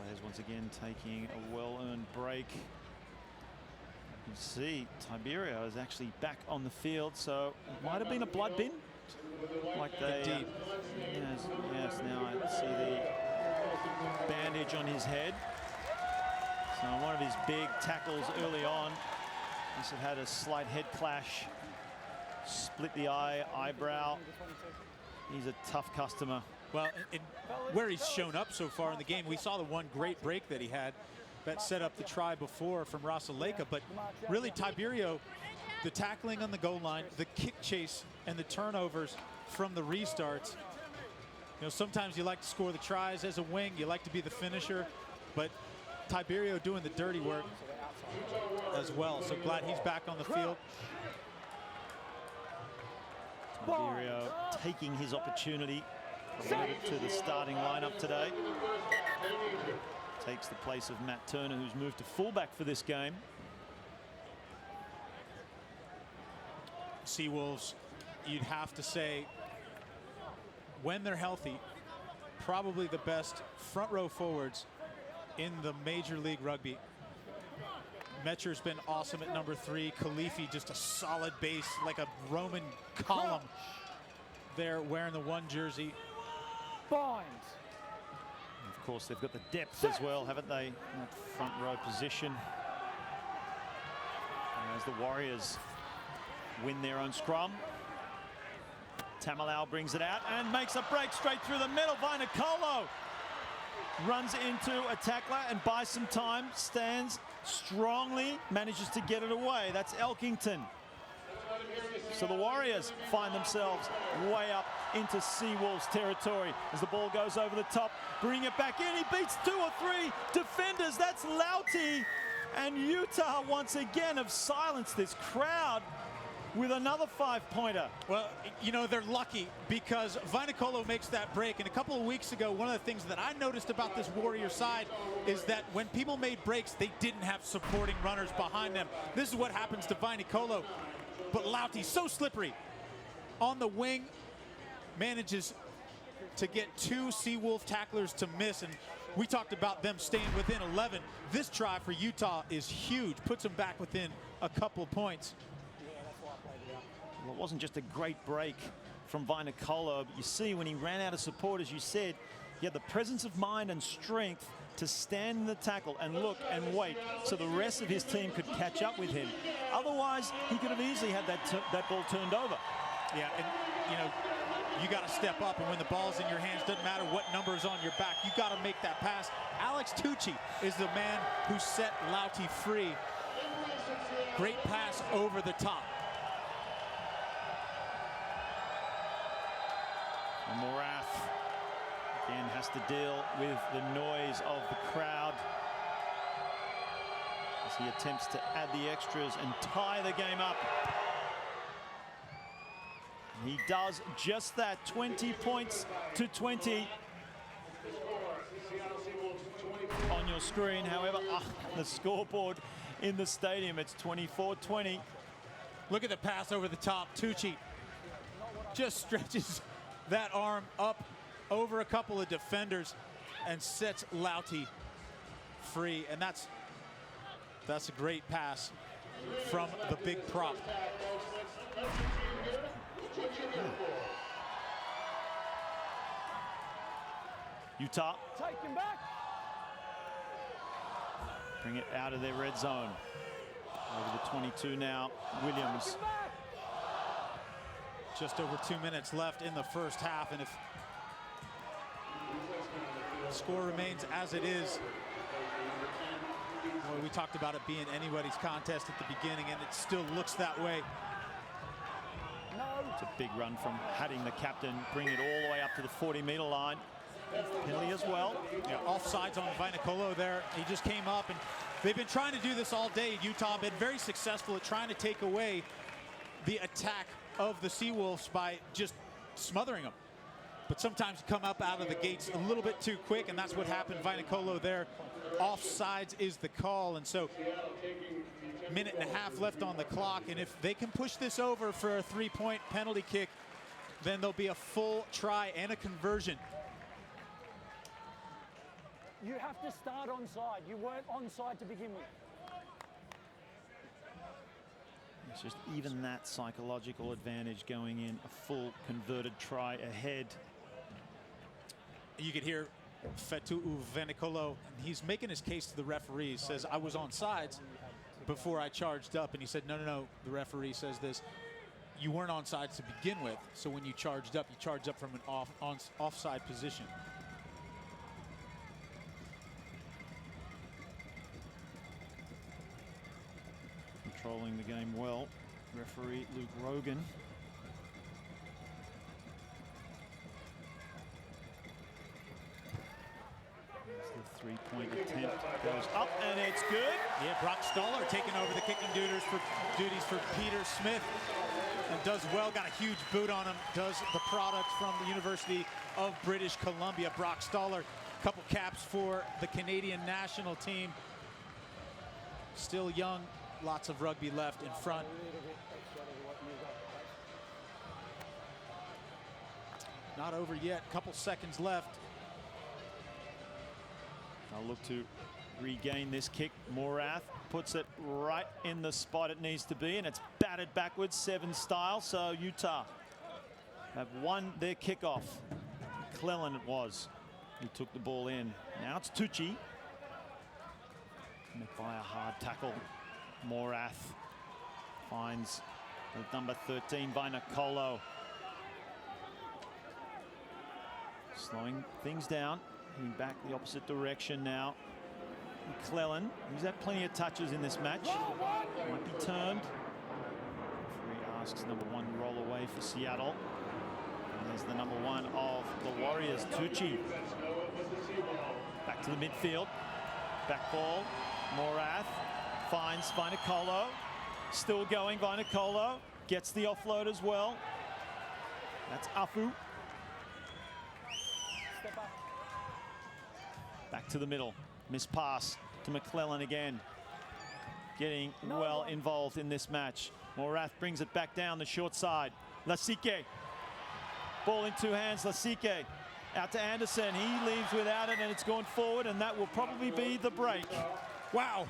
Players once again taking a well-earned break. You can see Tiberio is actually back on the field, so it might have been a blood bin. Like they, Indeed. Yes, now I see the bandage on his head. So one of his big tackles early on, must have had a slight head clash, split the eyebrow. He's a tough customer. Well, where he's shown up so far in the game, we saw the one great break that he had that set up the try before from Rasaleka, but really Tiberio, the tackling on the goal line, the kick chase, and the turnovers from the restarts. You know, sometimes you like to score the tries as a wing, you like to be the finisher, but Tiberio doing the dirty work as well. So glad he's back on the field. Tiberio taking his opportunity to the starting lineup today. Takes the place of Matt Turner, who's moved to fullback for this game. Seawolves, you'd have to say, when they're healthy, probably the best front row forwards in the Major League Rugby. Metcher's been awesome at number 3. Khalifi just a solid base, like a Roman column there wearing the 1 jersey. Bind. Of course, they've got the depth as well, haven't they? In that front row position. And as the Warriors win their own scrum, Tamalau brings it out and makes a break straight through the middle. Vainikolo runs into a tackler and buys some time, stands strongly, manages to get it away. That's Elkington. So the Warriors find themselves way up into Seawolves territory as the ball goes over the top. Bring it back in. He beats 2 or 3 defenders. That's Lauti. And Utah once again have silenced this crowd with another 5-pointer. Well, you know, they're lucky because Vainikolo makes that break. And a couple of weeks ago, one of the things that I noticed about this Warrior side is that when people made breaks, they didn't have supporting runners behind them. This is what happens to Vainikolo. But Lauti, so slippery on the wing, manages to get 2 Seawolf tacklers to miss. And we talked about them staying within 11. This try for Utah is huge, puts them back within a couple of points. Well, it wasn't just a great break from Vainikolo, but you see when he ran out of support, as you said, he had the presence of mind and strength to stand in the tackle and look and wait so the rest of his team could catch up with him. Otherwise, he could have easily had that ball turned over. Yeah, and you know, you got to step up, and when the ball's in your hands, doesn't matter what number is on your back, you got to make that pass. Alex Tucci is the man who set Lauti free. Great pass over the top. And Morath again has to deal with the noise of the crowd as he attempts to add the extras and tie the game up. And he does just that, 20 points to 20 on your screen. However, the scoreboard in the stadium, it's 24-20. Look at the pass over the top. Tucci just stretches that arm up over a couple of defenders and sets Lauti free. And that's a great pass from the big prop. Utah Take him back. bring it out of their red zone. Over the 22 now, Williams. Just over 2 minutes left in the first half, and if the score remains as it is, well, we talked about it being anybody's contest at the beginning, and it still looks that way. It's a big run from Hadding, the captain, bring it all the way up to the 40-meter line. Penalty as well. Yeah, offsides on Vainikolo there. He just came up, and they've been trying to do this all day. Utah been very successful at trying to take away the attack of the Seawolves by just smothering them. But sometimes you come up out of the gates a little bit too quick, and that's what happened. Vainikolo there. Offsides is the call, and so minute and a half left on the clock, and if they can push this over for a 3-point penalty kick, then there'll be a full try and a conversion. You have to start onside. You weren't onside to begin with. It's just even that psychological advantage going in, a full converted try ahead. You could hear Fetu Venicolo, he's making his case to the referee. He says, I was on sides before I charged up. And he said, no, no, no. The referee says this. You weren't on sides to begin with. So when you charged up from an offside position. Controlling the game well, referee Luke Rogan. The three-point attempt goes up, and it's good. Yeah, Brock Stoller taking over the kicking duties for Peter Smith, and does well. Got a huge boot on him. Does the product from the University of British Columbia. Brock Stoller, couple caps for the Canadian national team. Still young, lots of rugby left in front. Not over yet. Couple seconds left. I'll look to regain this kick. Morath puts it right in the spot it needs to be, and it's batted backwards, 7 style. So Utah have won their kickoff. McClellan it was who took the ball in. Now it's Tucci. Met by a hard tackle. Morath finds the number 13, Vainakolo. Slowing things down. Heading back the opposite direction now. McClellan, he's had plenty of touches in this match. Might be turned. Referee asks number 1 roll away for Seattle. And there's the number 1 of the Warriors, Tucci. Back to the midfield. Back ball. Morath finds Vainakolo. Still going, Vainakolo. Gets the offload as well. That's Afu. Step up. Back to the middle. Miss pass to McClellan again. Getting well involved in this match. Morath brings it back down the short side. Lasike. Ball in 2 hands. Lasike out to Anderson. He leaves without it, and it's gone forward, and that will probably be the break. Wow.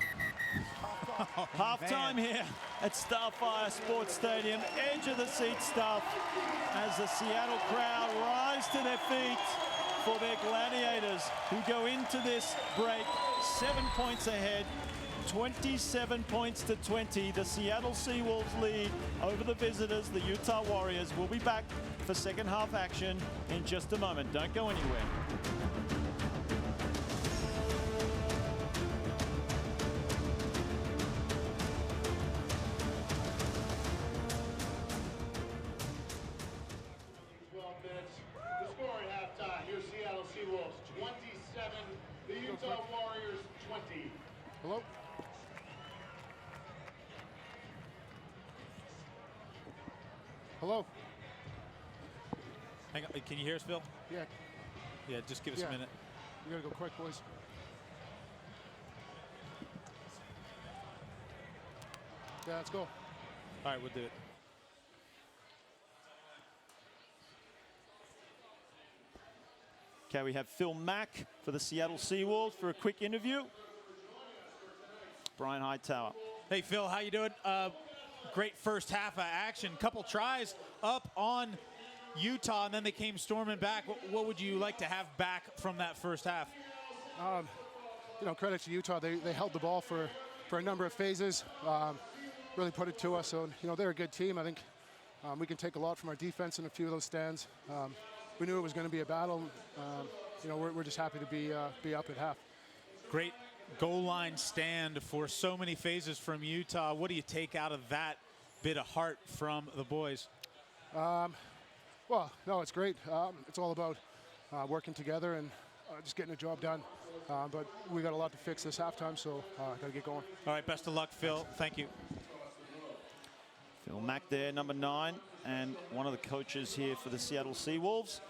Half-time here at Starfire Sports Stadium. Edge of the seat stuff as the Seattle crowd rise to their feet for their Gladiators, who go into this break 7 points ahead, 27 points to 20. The Seattle Seawolves lead over the visitors, the Utah Warriors. We'll be back for second half action in just a moment. Don't go anywhere. The Utah Warriors 20. Hello? Hello? Hang on, can you hear us, Phil? Yeah. Yeah, just give us a minute. We gotta go quick, boys. Yeah, let's go. All right, we'll do it. Okay, we have Phil Mack for the Seattle Seawolves for a quick interview. Brian Hightower. Hey, Phil, how you doing? Great first half of action. Couple tries up on Utah, and then they came storming back. What would you like to have back from that first half? You know, credit to Utah. They held the ball for a number of phases. Really put it to us. So, you know, they're a good team. I think we can take a lot from our defense in a few of those stands. We knew it was going to be a battle. You know, we're just happy to be up at half. Great goal line stand for so many phases from Utah. What do you take out of that bit of heart from the boys? Well, no, it's great. It's all about working together and just getting the job done. But we got a lot to fix this halftime, so got to get going. All right, best of luck, Phil. Thank you. Phil Mack there, number 9, and one of the coaches here for the Seattle Seawolves.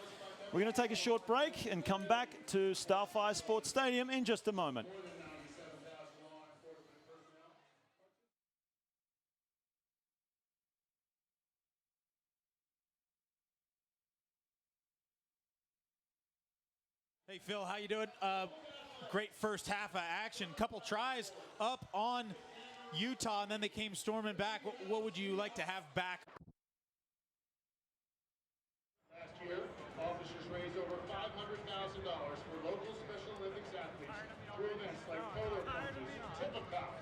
We're going to take a short break and come back to Starfire Sports Stadium in just a moment. Hey, Phil, how you doing? Great first half of action. Couple tries up on Utah, and then they came storming back. What would you like to have back? Last year, officers raised over $500,000 for local Special Olympics athletes through events like polo punches, tip-a-cops,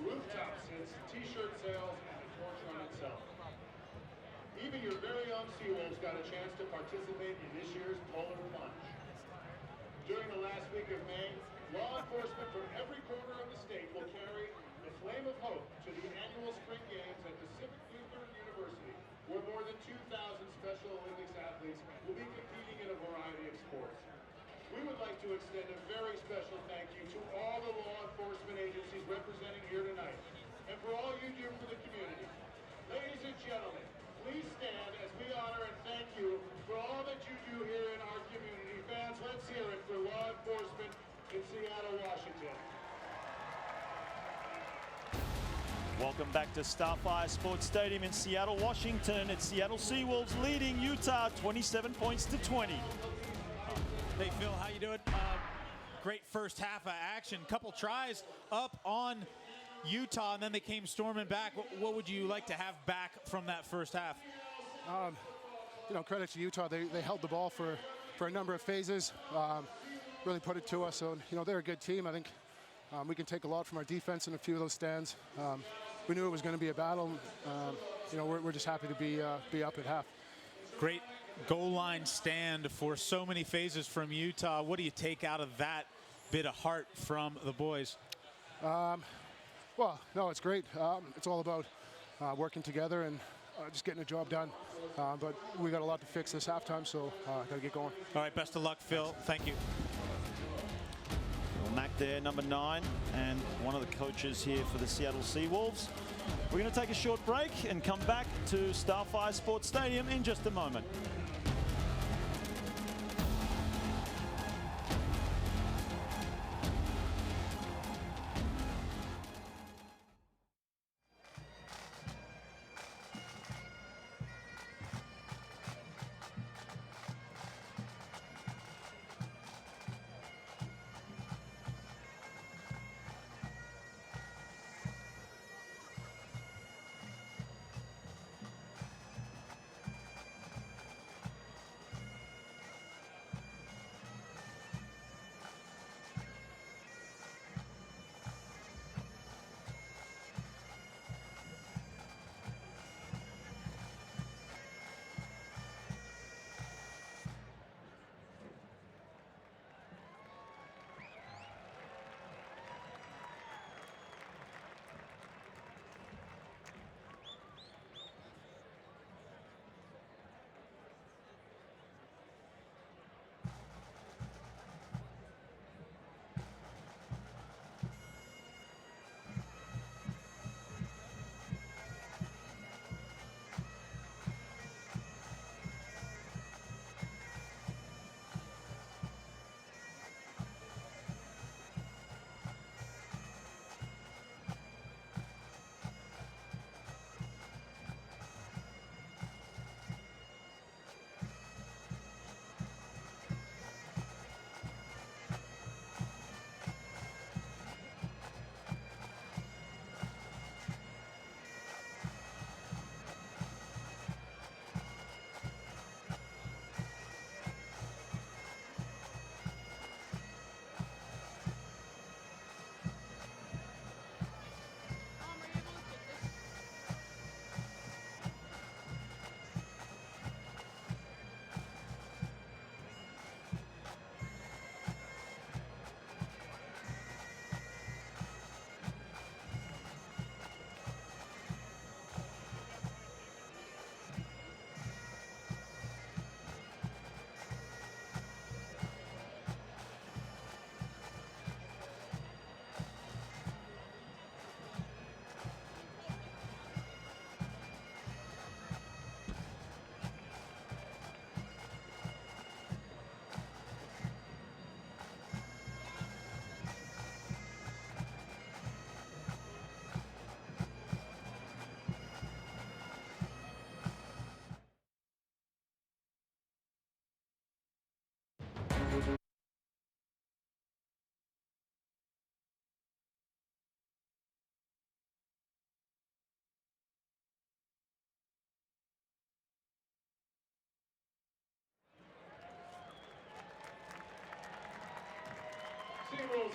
rooftop sits, t-shirt sales, and the torch run itself. Even your very own Seawolves got a chance to participate in this year's polar plunge. During the last week of May, law enforcement from every corner of the state will carry the flame of hope to the annual spring games at Pacific Lutheran University, where more than 2,000 Special Olympics athletes will be competing in a variety of sports. We would like to extend a very special thank you to all the law enforcement agencies representing here tonight, and for all you do for the community. Ladies and gentlemen, please stand as we honor and thank you for all that you do here in our community. Fans, let's hear it for law enforcement in Seattle, Washington. Welcome back to Starfire Sports Stadium in Seattle, Washington. It's Seattle Seawolves leading Utah 27 points to 20. Hey Phil, how you doing? Great first half of action. Couple tries up on Utah, and then they came storming back. What would you like to have back from that first half? Credit to Utah. They held the ball for a number of phases. Really put it to us. So, they're a good team. I think we can take a lot from our defense in a few of those stands. We knew it was going to be a battle. We're just happy to be up at half. Great goal line stand for so many phases from Utah. What do you take out of that bit of heart from the boys? Well, no, it's great. It's all about working together and just getting the job done. But we got a lot to fix this halftime, so got to get going. All right, best of luck, Phil. Thank you. Mac there, number 9, and one of the coaches here for the Seattle Seawolves. We're going to take a short break and come back to Starfire Sports Stadium in just a moment.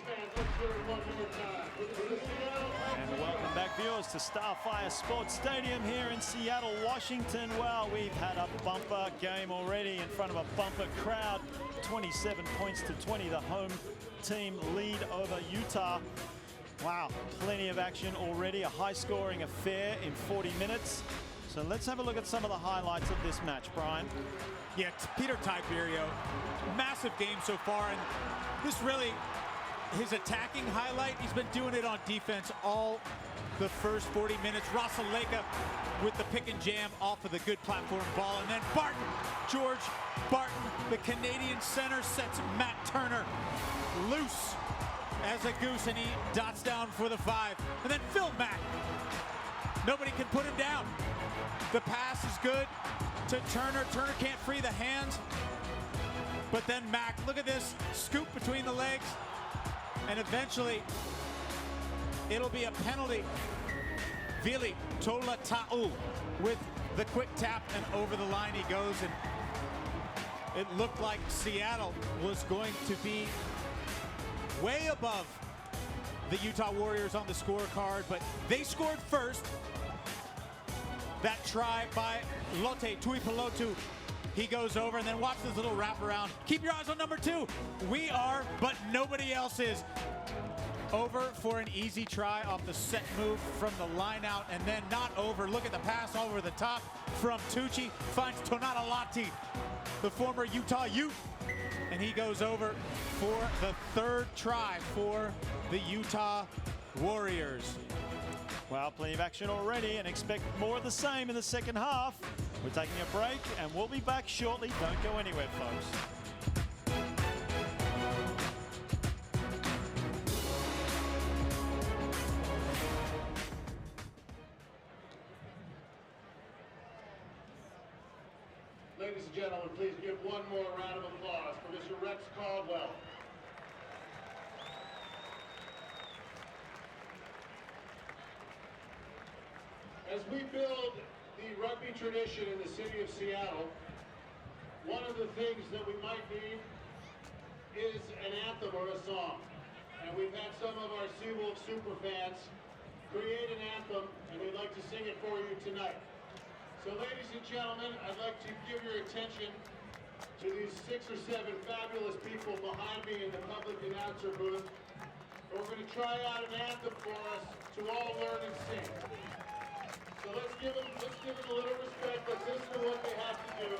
fans, let's hear it one more time. For the Seattle And welcome back, viewers, to Starfire Sports Stadium here in Seattle, Washington. Well, we've had a bumper game already in front of a bumper crowd. 27 points to 20, the home team lead over Utah. Wow, plenty of action already, a high-scoring affair in 40 minutes. So let's have a look at some of the highlights of this match, Brian. Yeah, Peter Tiberio, massive game so far, and this really, his attacking highlight, he's been doing it on defense all the first 40 minutes. Rosaleka with the pick and jam off of the good platform ball, and then Barton, George Barton, the Canadian center, sets Matt Turner loose as a goose, and he dots down for the 5. And then Phil Mack, nobody can put him down. The pass is good to Turner. Turner can't free the hands. But then Mack, look at this, scoop between the legs. And eventually, it'll be a penalty. Vili Tola Ta'u with the quick tap, and over the line he goes. And it looked like Seattle was going to be way above the Utah Warriors on the scorecard, but they scored first. That try by Lote Tuipulotu, he goes over, and then watch this little wraparound. Keep your eyes on number 2. We are, but nobody else is. Over for an easy try off the set move from the line out, and then not over. Look at the pass over the top from Tucci, finds Tonata Lati, the former Utah Ute, and he goes over for the 3rd try for the Utah Warriors. Well, plenty of action already, and expect more of the same in the second half. We're taking a break, and we'll be back shortly. Don't go anywhere, folks. Ladies and gentlemen, please give one more round of applause for Mr. Rex Caldwell. As we build the rugby tradition in the city of Seattle, one of the things that we might need is an anthem or a song. And we've had some of our Seawolves superfans create an anthem, and we'd like to sing it for you tonight. So ladies and gentlemen, I'd like to give your attention to these 6 or 7 fabulous people behind me in the public announcer booth. We're going to try out an anthem for us to all learn and sing. So let's give them a little respect. Let's listen to what they have to do.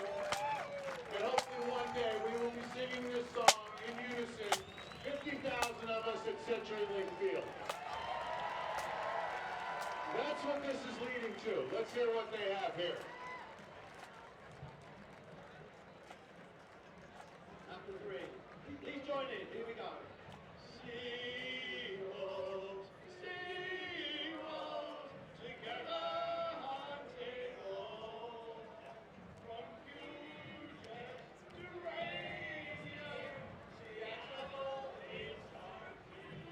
And hopefully one day we will be singing this song in unison, 50,000 of us at CenturyLink Field. That's what this is leading to. Let's hear what they have here. After 3. Please join in. Here we go. Seawolves, Seawolves, together hunting all. From Puget to Rainier, Seattle is our key.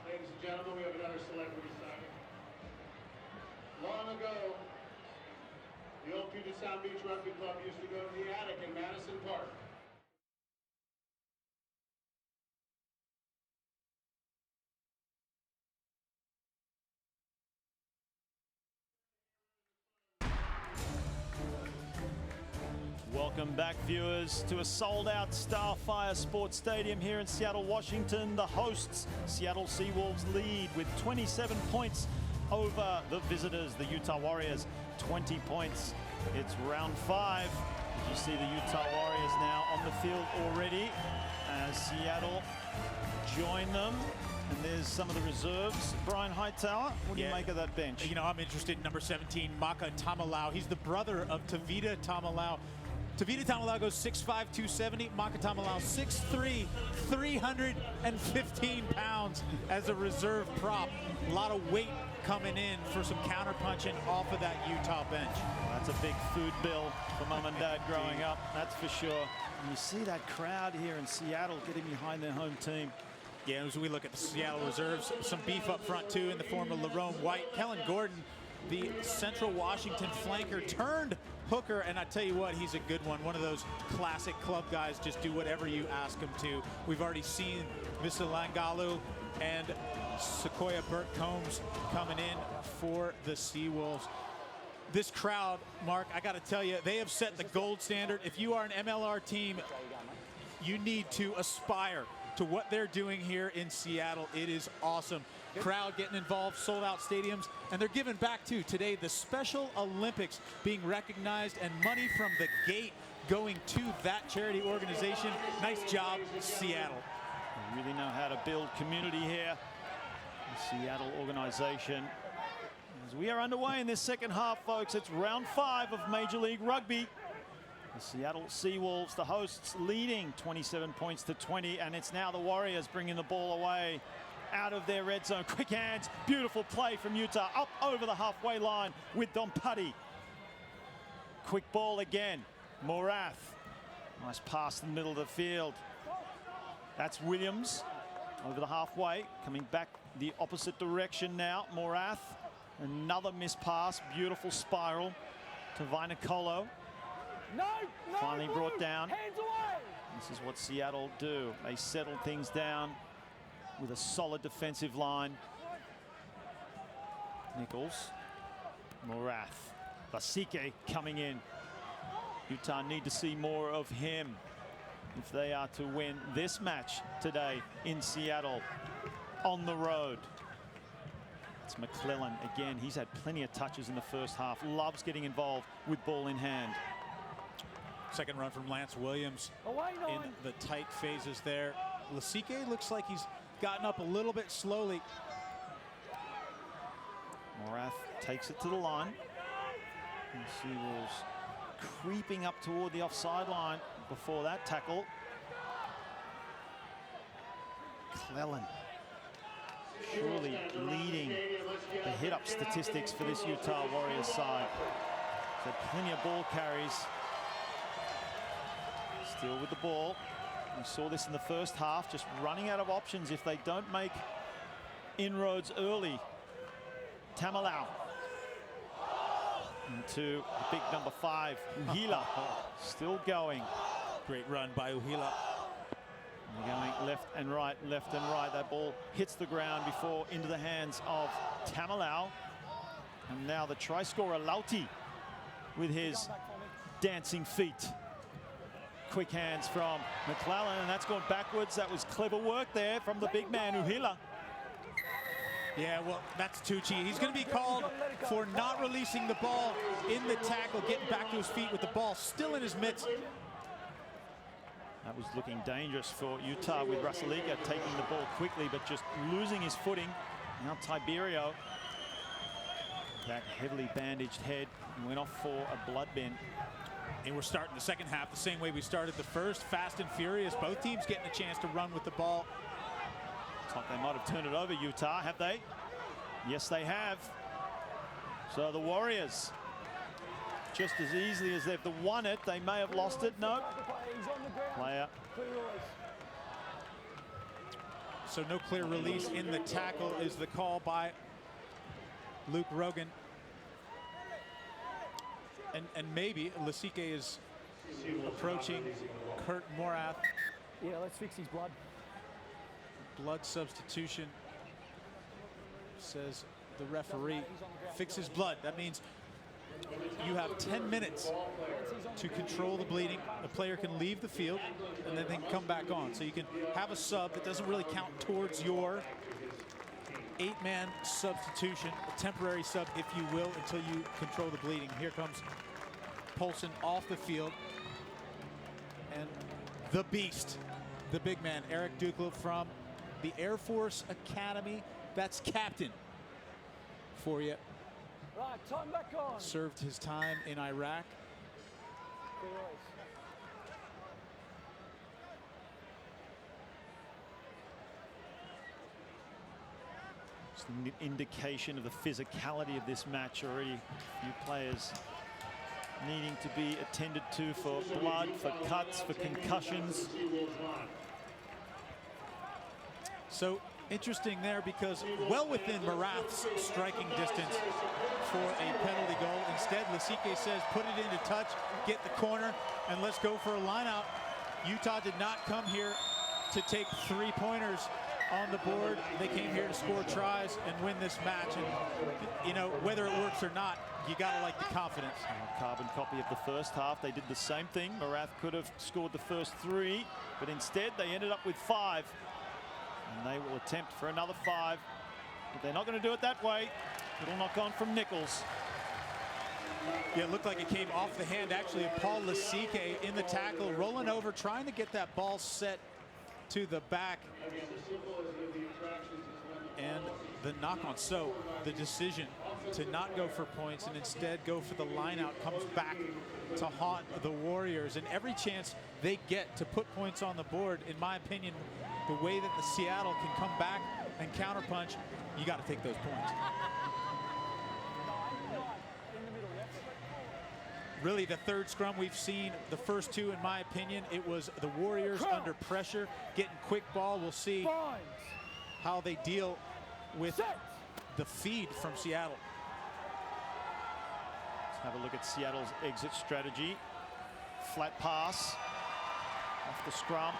Ladies and gentlemen, we have another celebrity signing. Long ago, the old Puget Sound Beach Rugby Club used to go to the attic in Madison Park. Welcome back, viewers, to a sold-out Starfire Sports Stadium here in Seattle, Washington. The hosts, Seattle Seawolves, lead with 27 points over the visitors, the Utah Warriors, 20 points. It's round 5. You see the Utah Warriors now on the field already as Seattle join them. And there's some of the reserves. Brian Hightower, what do you make of that bench? You know, I'm interested in number 17, Maka Tamalau. He's the brother of Tavita Tamalau. Tavita Tamalau goes 6'5", 270. Maka Tamalau 6'3", 315 pounds as a reserve prop. A lot of weight coming in for some counter punching off of that Utah bench. Well, that's a big food bill for mom and dad growing up, that's for sure. And you see that crowd here in Seattle getting behind their home team. Yeah, as we look at the Seattle reserves, some beef up front too in the form of Lerone White. Kellen Gordon, the Central Washington flanker turned hooker, and I tell you what, he's a good one. One of those classic club guys, just do whatever you ask him to. We've already seen Langalu and Sequoia Burt Combs coming in for the Seawolves. This crowd, Mark, I got to tell you, they have set the gold standard. If you are an MLR team, you need to aspire to what they're doing here in Seattle. It is awesome. Crowd getting involved, sold out stadiums, and they're giving back too. Today, the Special Olympics being recognized and money from the gate going to that charity organization. Nice job, Seattle. They really know how to build community here. The Seattle organization. As we are underway in this second half, folks, it's round 5 of Major League Rugby. The Seattle Seawolves, the hosts, leading 27 points to 20, and it's now the Warriors bringing the ball away out of their red zone. Quick hands, beautiful play from Utah, up over the halfway line with Dompati. Quick ball again, Morath. Nice pass in the middle of the field. That's Williams over the halfway, coming back the opposite direction now. Morath, another missed pass, beautiful spiral to Vainicolo. Finally brought down. Hands away. This is what Seattle do. They settle things down with a solid defensive line. Nichols, Morath, Vasike coming in. Utah need to see more of him if they are to win this match today in Seattle on the road. It's McClellan again. He's had plenty of touches in the first half. Loves getting involved with ball in hand. Second run from Lance Williams in the tight phases there. Lasike looks like he's gotten up a little bit slowly. Morath takes it to the line. And Seawolves creeping up toward the offside line before that tackle. Clellan surely leading the hit-up statistics for this Utah Warriors side. So plenty of ball carries. Still with the ball. We saw this in the first half, just running out of options if they don't make inroads early. Tamalau into big number 5, Uhila, still going. Great run by Uhila. Going left and right, left and right. That ball hits the ground before into the hands of Tamalau. And now the try scorer, Lauti, with his dancing feet. Quick hands from McClellan, and that's gone backwards. That was clever work there from the big man, Uhila. Yeah, well, that's Tucci. He's going to be called for not releasing the ball in the tackle, getting back to his feet with the ball still in his mitts. That was looking dangerous for Utah with Rasaliga taking the ball quickly, but just losing his footing. Now Tiberio, that heavily bandaged head, went off for a blood bin. And we're starting the second half the same way we started the first, fast and furious. Both teams getting a chance to run with the ball. Looks like they might have turned it over, Utah, have they? Yes, they have. So the Warriors, just as easily as they've won it, they may have lost it. No. Player. So no clear release in the tackle is the call by Luke Rogan. And maybe Lasike is approaching Kurt Morath. Yeah, let's fix his blood. Blood substitution, says the referee. Fix his blood. That means you have 10 minutes to control the bleeding. The player can leave the field and then they can come back on. So you can have a sub that doesn't really count towards your 8-man substitution, a temporary sub, if you will, until you control the bleeding. Here comes Poulsen off the field. And the beast, the big man, Eric Dukla from the Air Force Academy. That's captain for you. Right, time back on. Served his time in Iraq. Just an indication of the physicality of this match already. A few players needing to be attended to for blood, for cuts, for concussions. So interesting there, because well within Marath's striking distance for a penalty goal. Instead, Lasike says, put it into touch, get the corner, and let's go for a line out. Utah did not come here to take 3-pointers on the board. They came here to score tries and win this match. And, you know, whether it works or not, you gotta like the confidence. A carbon copy of the first half. They did the same thing. Marath could have scored the first 3, but instead they ended up with 5. And they will attempt for another 5. But they're not going to do it that way. It'll knock on from Nichols. Yeah, it looked like it came off the hand, actually, of Paul Lasike in the tackle, rolling over, trying to get that ball set to the back. And the knock on. So the decision to not go for points and instead go for the line out comes back to haunt the Warriors. And every chance they get to put points on the board, in my opinion, the way that the Seattle can come back and counterpunch, you got to take those points. Really, the third scrum we've seen, the first 2, in my opinion, it was the Warriors under pressure, getting quick ball. We'll see how they deal with the feed from Seattle. Let's have a look at Seattle's exit strategy. Flat pass off the scrum.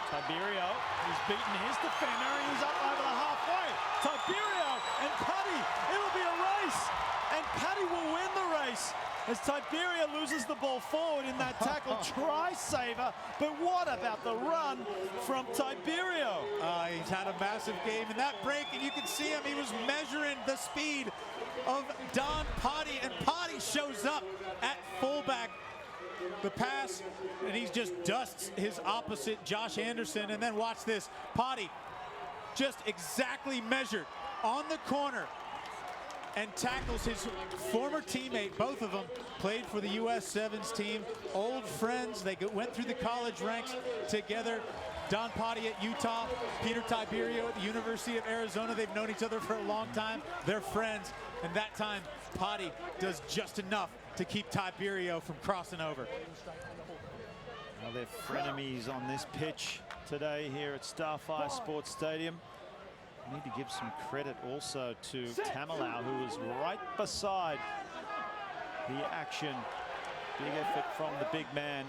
Tiberio, he's beaten his defender and he's up over the halfway. Tiberio and Putty, it'll be a race. And Putty will win the race as Tiberio loses the ball forward in that tackle. Try saver, but what about the run from Tiberio? He's had a massive game in that break, and you can see him. He was measuring the speed of Don Putty, and Putty shows up at fullback. The pass, and he just dusts his opposite, Josh Anderson. And then watch this. Putty just exactly measured on the corner and tackles his former teammate. Both of them played for the U.S. Sevens team, old friends. They went through the college ranks together. Don Putty at Utah, Peter Tiberio at the University of Arizona. They've known each other for a long time. They're friends. And that time, Putty does just enough to keep Tiberio from crossing over. Well, they're frenemies on this pitch today here at Starfire Sports Stadium. I need to give some credit also to Tamalau, who was right beside the action. Big effort from the big man.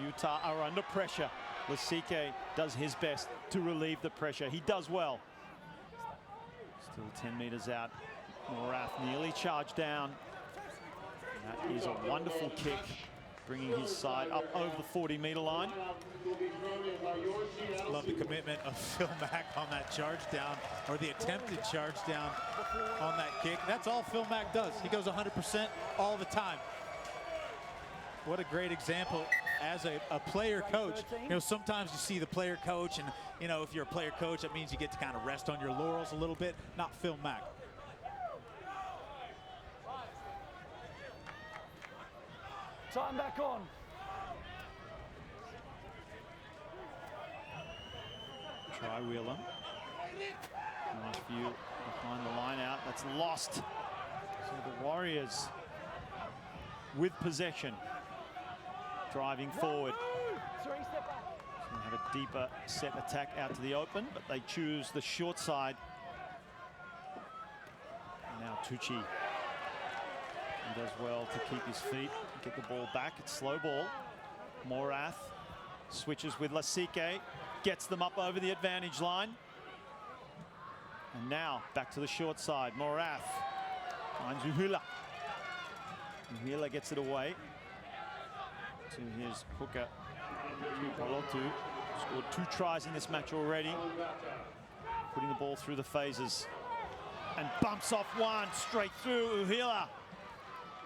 Utah are under pressure. Lasike does his best to relieve the pressure. He does well. Still 10 meters out. Morath nearly charged down. That is a wonderful kick, bringing his side up over the 40-meter line. Love the commitment of Phil Mack on that charge down, or the attempted charge down on that kick. That's all Phil Mack does. He goes 100% all the time. What a great example as a player coach. You know, sometimes you see the player coach, and, you know, if you're a player coach, that means you get to kind of rest on your laurels a little bit. Not Phil Mack. Time back on. Try Wheeler. Nice view behind the line out. That's lost. So the Warriors with possession, driving forward. So they have a deeper set attack out to the open, but they choose the short side. And now Tucci. He does well to keep his feet, get the ball back. It's slow ball. Morath switches with Lasike, gets them up over the advantage line. And now back to the short side. Morath finds Uhila. Uhila gets it away. to his hooker, Polotu. Scored 2 tries in this match already. Putting the ball through the phases. And bumps off one straight through Uhila.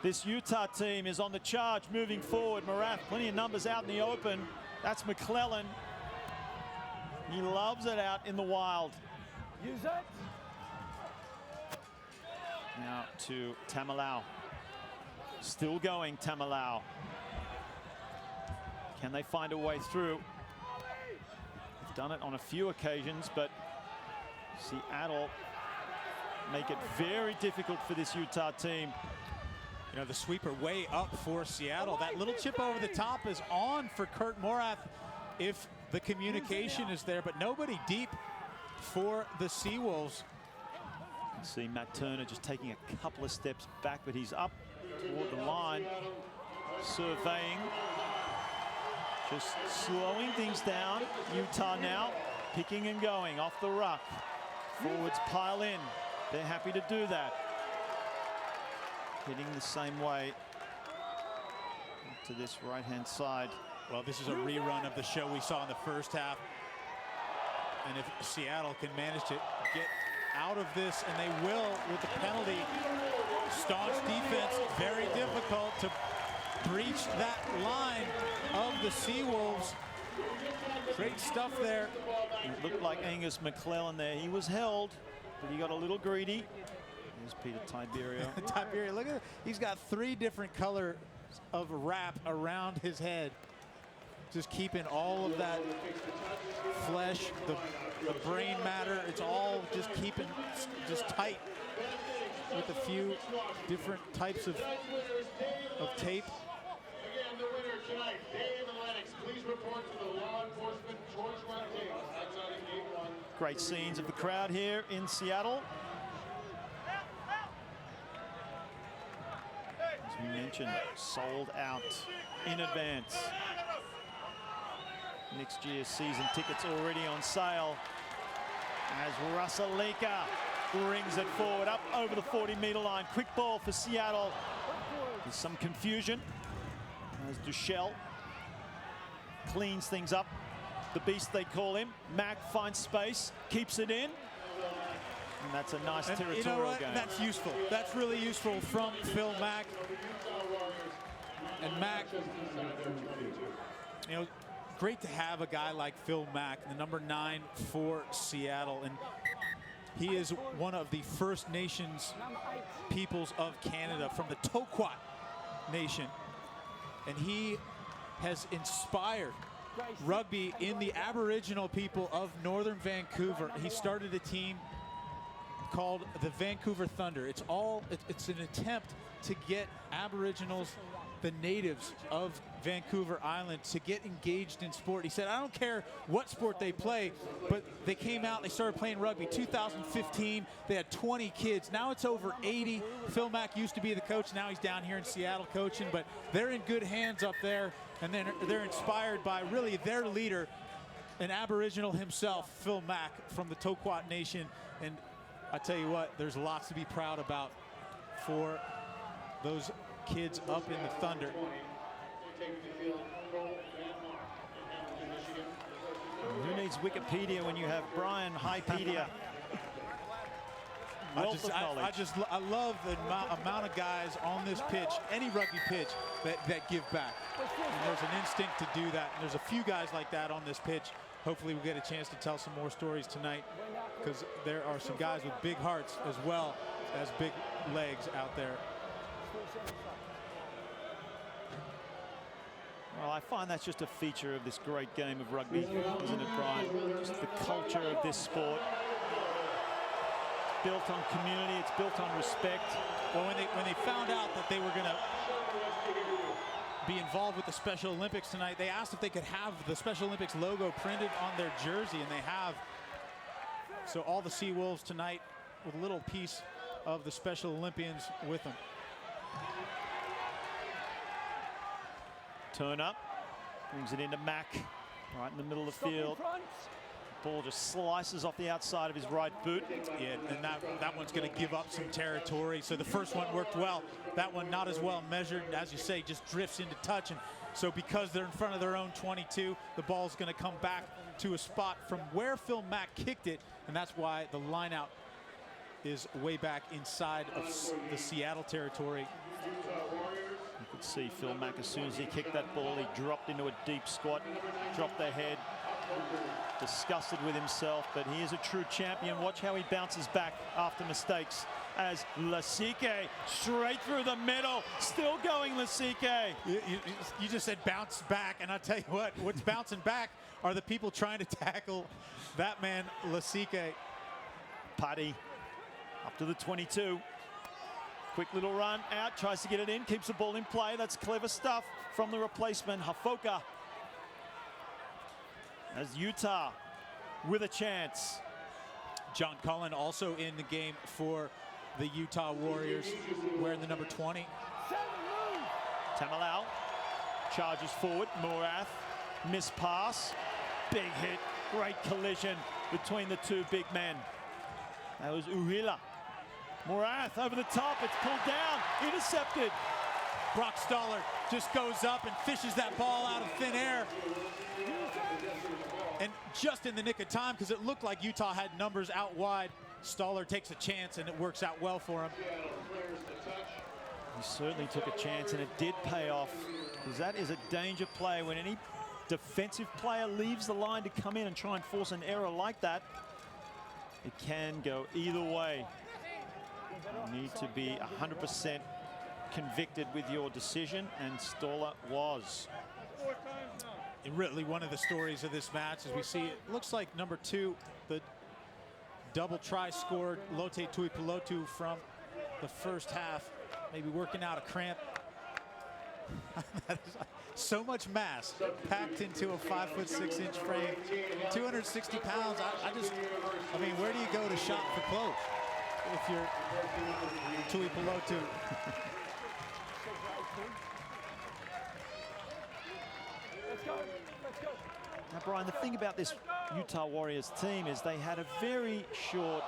This Utah team is on the charge moving forward. Marath, plenty of numbers out in the open. That's McClellan. He loves it out in the wild. Use it. Now to Tamalau. Still going, Tamalau. Can they find a way through? They've done it on a few occasions, but Seattle make it very difficult for this Utah team. You know, the sweeper way up for Seattle. That little chip over the top is on for Kurt Morath if the communication is there, but nobody deep for the Seawolves. See Matt Turner just taking a couple of steps back, but he's up toward the line, surveying, just slowing things down. Utah now picking and going off the ruck. Forwards pile in. They're happy to do that. Hitting the same way to this right-hand side. Well, this is a rerun of the show we saw in the first half. And if Seattle can manage to get out of this, and they will with the penalty, staunch defense, very difficult to breach that line of the Seawolves. Great stuff there. It looked like Angus McClellan there. He was held, but he got a little greedy. There's Peter Tiberio. Tiberio, look at it. He's got 3 different colors of wrap around his head. Just keeping all of that flesh, the brain matter, it's all just keeping just tight with a few different types of tape. Again, the winner tonight, Dave and Lennox. Please report to the law enforcement George Runting outside of gate 1. Great scenes of the crowd here in Seattle. As we mentioned, sold out in advance. Next year's season tickets already on sale as Rusalika brings it forward up over the 40-meter line. Quick ball for Seattle. There's some confusion as Duchel cleans things up. The beast they call him. Mack finds space, keeps it in. And that's a nice territorial you know what? game. That's useful. That's really useful from Phil Mack. And Mack, you know, great to have a guy like Phil Mack, the number 9 for Seattle. And he is one of the First Nations peoples of Canada from the Toquat Nation. And he has inspired rugby in the Aboriginal people of Northern Vancouver. He started a team called the Vancouver Thunder. It's an attempt to get Aboriginals, the natives of Vancouver Island, to get engaged in sport. He said, I don't care what sport they play, but they came out, they started playing rugby. 2015, they had 20 kids. Now it's over 80. Phil Mack used to be the coach. Now he's down here in Seattle coaching, but they're in good hands up there, and then they're inspired by really their leader, an Aboriginal himself, Phil Mack from the Toquat Nation. And I tell you what, there's lots to be proud about for those kids up in the Thunder. Who needs Wikipedia when you have Brian Hypedia? I love the amount of guys on this pitch, any rugby pitch, that give back. And there's an instinct to do that. And there's a few guys like that on this pitch. Hopefully we'll get a chance to tell some more stories tonight, because there are some guys with big hearts as well as big legs out there. Well, I find that's just a feature of this great game of rugby, isn't it, Brian? Just the culture of this sport. It's built on community, it's built on respect. Well, when they found out that they were going to be involved with the Special Olympics tonight, they asked if they could have the Special Olympics logo printed on their jersey, and they have. So all the Seawolves tonight with a little piece of the Special Olympians with them. Turner brings it into Mack, right in the middle of the field. Ball just slices off the outside of his right boot. Yeah, and that one's going to give up some territory. So the first one worked well. That one not as well measured. As you say, just drifts into touch. And So because they're in front of their own 22, the ball's going to come back to a spot from where Phil Mack kicked it, and that's why the lineout is way back inside of the Seattle territory. You could see Phil Mack, as soon as he kicked that ball, he dropped into a deep squat, dropped their head, disgusted with himself, but he is a true champion. Watch how he bounces back after mistakes as Lasike straight through the middle, still going Lasike. You just said bounce back, and I'll tell you what's bouncing back are the people trying to tackle that man, Lasike. Putty up to the 22. Quick little run out, tries to get it in, keeps the ball in play. That's clever stuff from the replacement, Hafoka. As Utah with a chance. John Cullen also in the game for the Utah Warriors, wearing the number 20. Tamalau charges forward. Morath, miss pass, big hit, great collision between the two big men. That was Uhila. Morath over the top, it's pulled down, intercepted. Brock Stoller just goes up and fishes that ball out of thin air. And just in the nick of time, because it looked like Utah had numbers out wide. Stoller takes a chance, and it works out well for him. He certainly took a chance, and it did pay off, because that is a danger play. When any defensive player leaves the line to come in and try and force an error like that, it can go either way. You need to be 100% convicted with your decision, and Stoller was. And really, one of the stories of this match, as we see, it looks like number 2, the double try scored, Lote Tuipulotu from the first half, maybe working out a cramp. So much mass packed into a 5'6" frame, 260 pounds. I mean, where do you go to shop for clothes if you're Tuipulotu? Now, Brian, the thing about this Utah Warriors team is they had a very short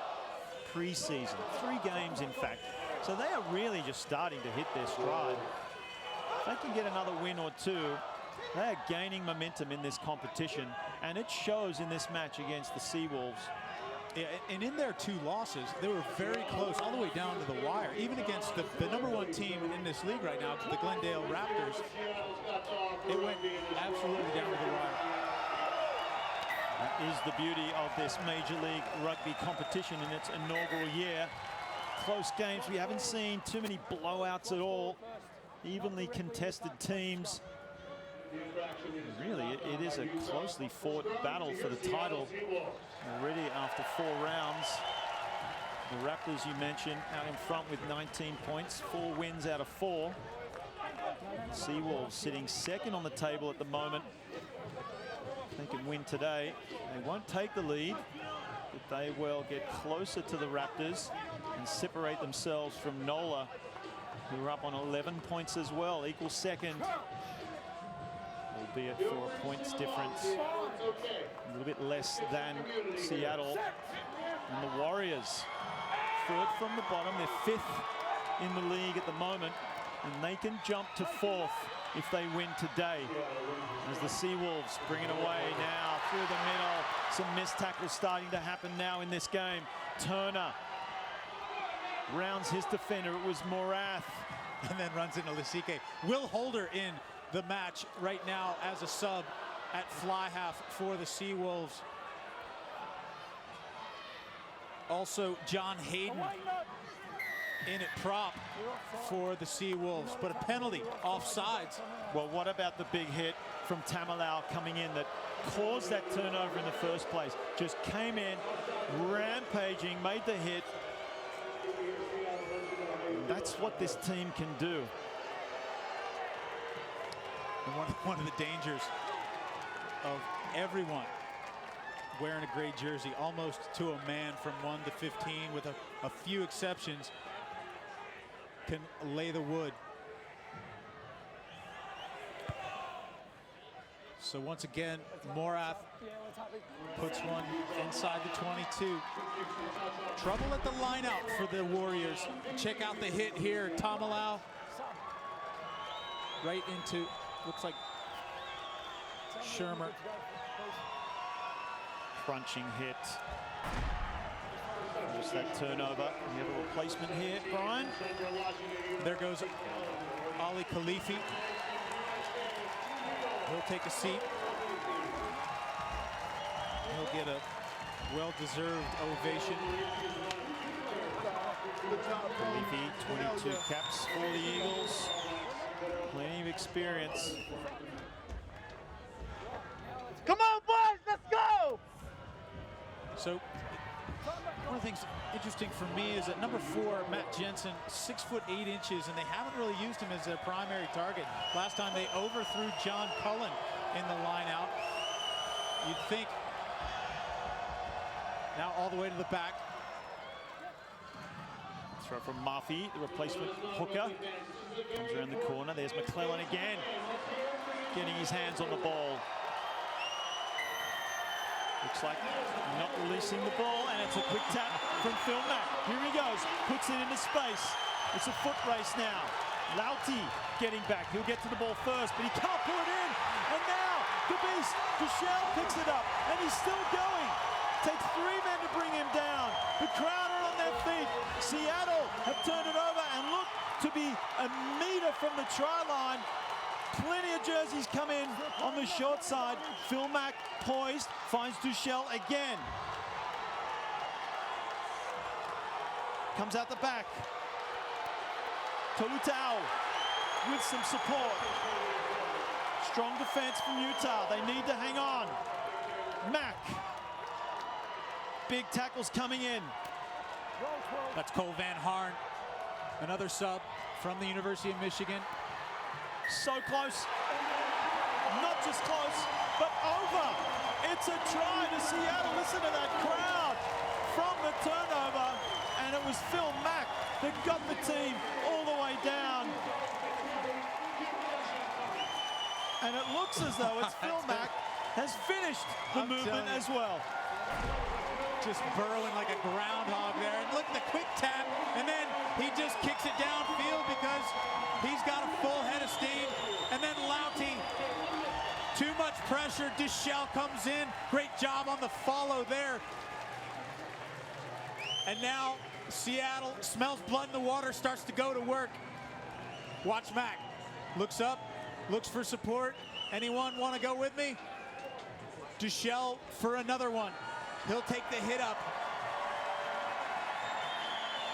preseason, 3 games in fact. So they are really just starting to hit their stride. If they can get another win or 2, they are gaining momentum in this competition, and it shows in this match against the Seawolves. Yeah, and in their 2 losses, they were very close, all the way down to the wire. Even against the number 1 team in this league right now, the Glendale Raptors, it went absolutely down to the wire. That is the beauty of this Major League Rugby competition in its inaugural year. Close games. We haven't seen too many blowouts at all. Evenly contested teams. Really, it is a closely fought battle for the title. Already after 4 rounds. The Raptors, you mentioned, out in front with 19 points, 4 wins out of 4. Seawolves sitting second on the table at the moment. They can win today. They won't take the lead, but they will get closer to the Raptors and separate themselves from NOLA, who are up on 11 points as well, equal second, albeit for a points difference, a little bit less than Seattle. And the Warriors, 3rd from the bottom, they're 5th in the league at the moment, and they can jump to 4th if they win today. As the Seawolves bring it away now through the middle. Some missed tackles starting to happen now in this game. Turner rounds his defender. It was Morath. And then runs into Lasike. Will Holder in the match right now as a sub at fly half for the Seawolves. Also, John Hayden in at prop for the Seawolves, but a penalty offsides. Well, what about the big hit from Tamalau coming in that caused that turnover in the first place? Just came in, rampaging, made the hit. That's what this team can do. And one of the dangers of everyone wearing a gray jersey, almost to a man from 1 to 15, with a few exceptions, can lay the wood. So once again, Morath puts one inside the 22. Trouble at the lineout for the Warriors. Check out the hit here. Tamalau right into, looks like Shermer. Crunching hit. Just that turnover. We have a replacement here, Brian. There goes Ali Khalifi. He'll take a seat. He'll get a well-deserved ovation. Khalifi, 22 caps for the Eagles. Plenty of experience. Come on, boys, let's go! So, one of the things interesting for me is that number 4, Matt Jensen, 6'8" and they haven't really used him as their primary target. Last time they overthrew John Cullen in the line out. You'd think now all the way to the back. Throw from Murphy, the replacement hooker. Comes around the corner. There's McClellan again, getting his hands on the ball. Looks like not releasing the ball, and it's a quick tap from Phil Mack. Here he goes, puts it into space. It's a foot race now. Lauti getting back. He'll get to the ball first, but he can't pull it in. And now the beast, Duchelle, picks it up, and he's still going. Takes 3 men to bring him down. The crowd are on their feet. Seattle have turned it over and look to be a meter from the try line. Plenty of jerseys come in on the short side. Phil Mack poised, finds Duchelle again. Comes out the back. Tolutau with some support. Strong defense from Utah. They need to hang on. Mack. Big tackles coming in. That's Cole Van Harn, another sub from the University of Michigan. So close. Not just close, but over. It's a try to Seattle. Listen to that crowd from the turnover. And it was Phil Mack that got the team all the way down. And it looks as though it's Phil Mack has finished the movement as well. Just burrowing like a groundhog there. And look at the quick tap, and then he just kicks it downfield because he's got a full head of steam. And then Lauti, too much pressure. Duchelle comes in. Great job on the follow there. And now Seattle smells blood in the water, starts to go to work. Watch Mack. Looks up, looks for support. Anyone want to go with me? Duchelle for another one. He'll take the hit up.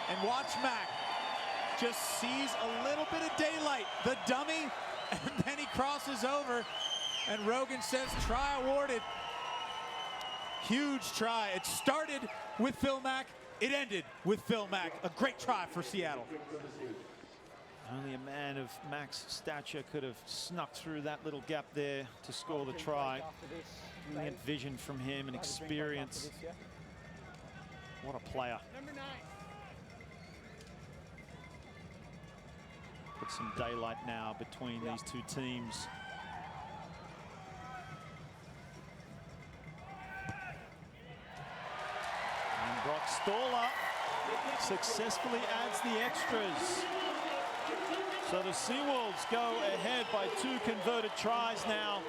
And watch Mack. Just sees a little bit of daylight. The dummy, and then he crosses over. And Rogan says try awarded. Huge try. It started with Phil Mack. It ended with Phil Mack. A great try for Seattle. Only a man of Mack's stature could have snuck through that little gap there to score the try. Brilliant vision from him and experience. What a player. Put some daylight now between these two teams. And Brock Stoller successfully adds the extras. So the Seawolves go ahead by 2 converted tries now.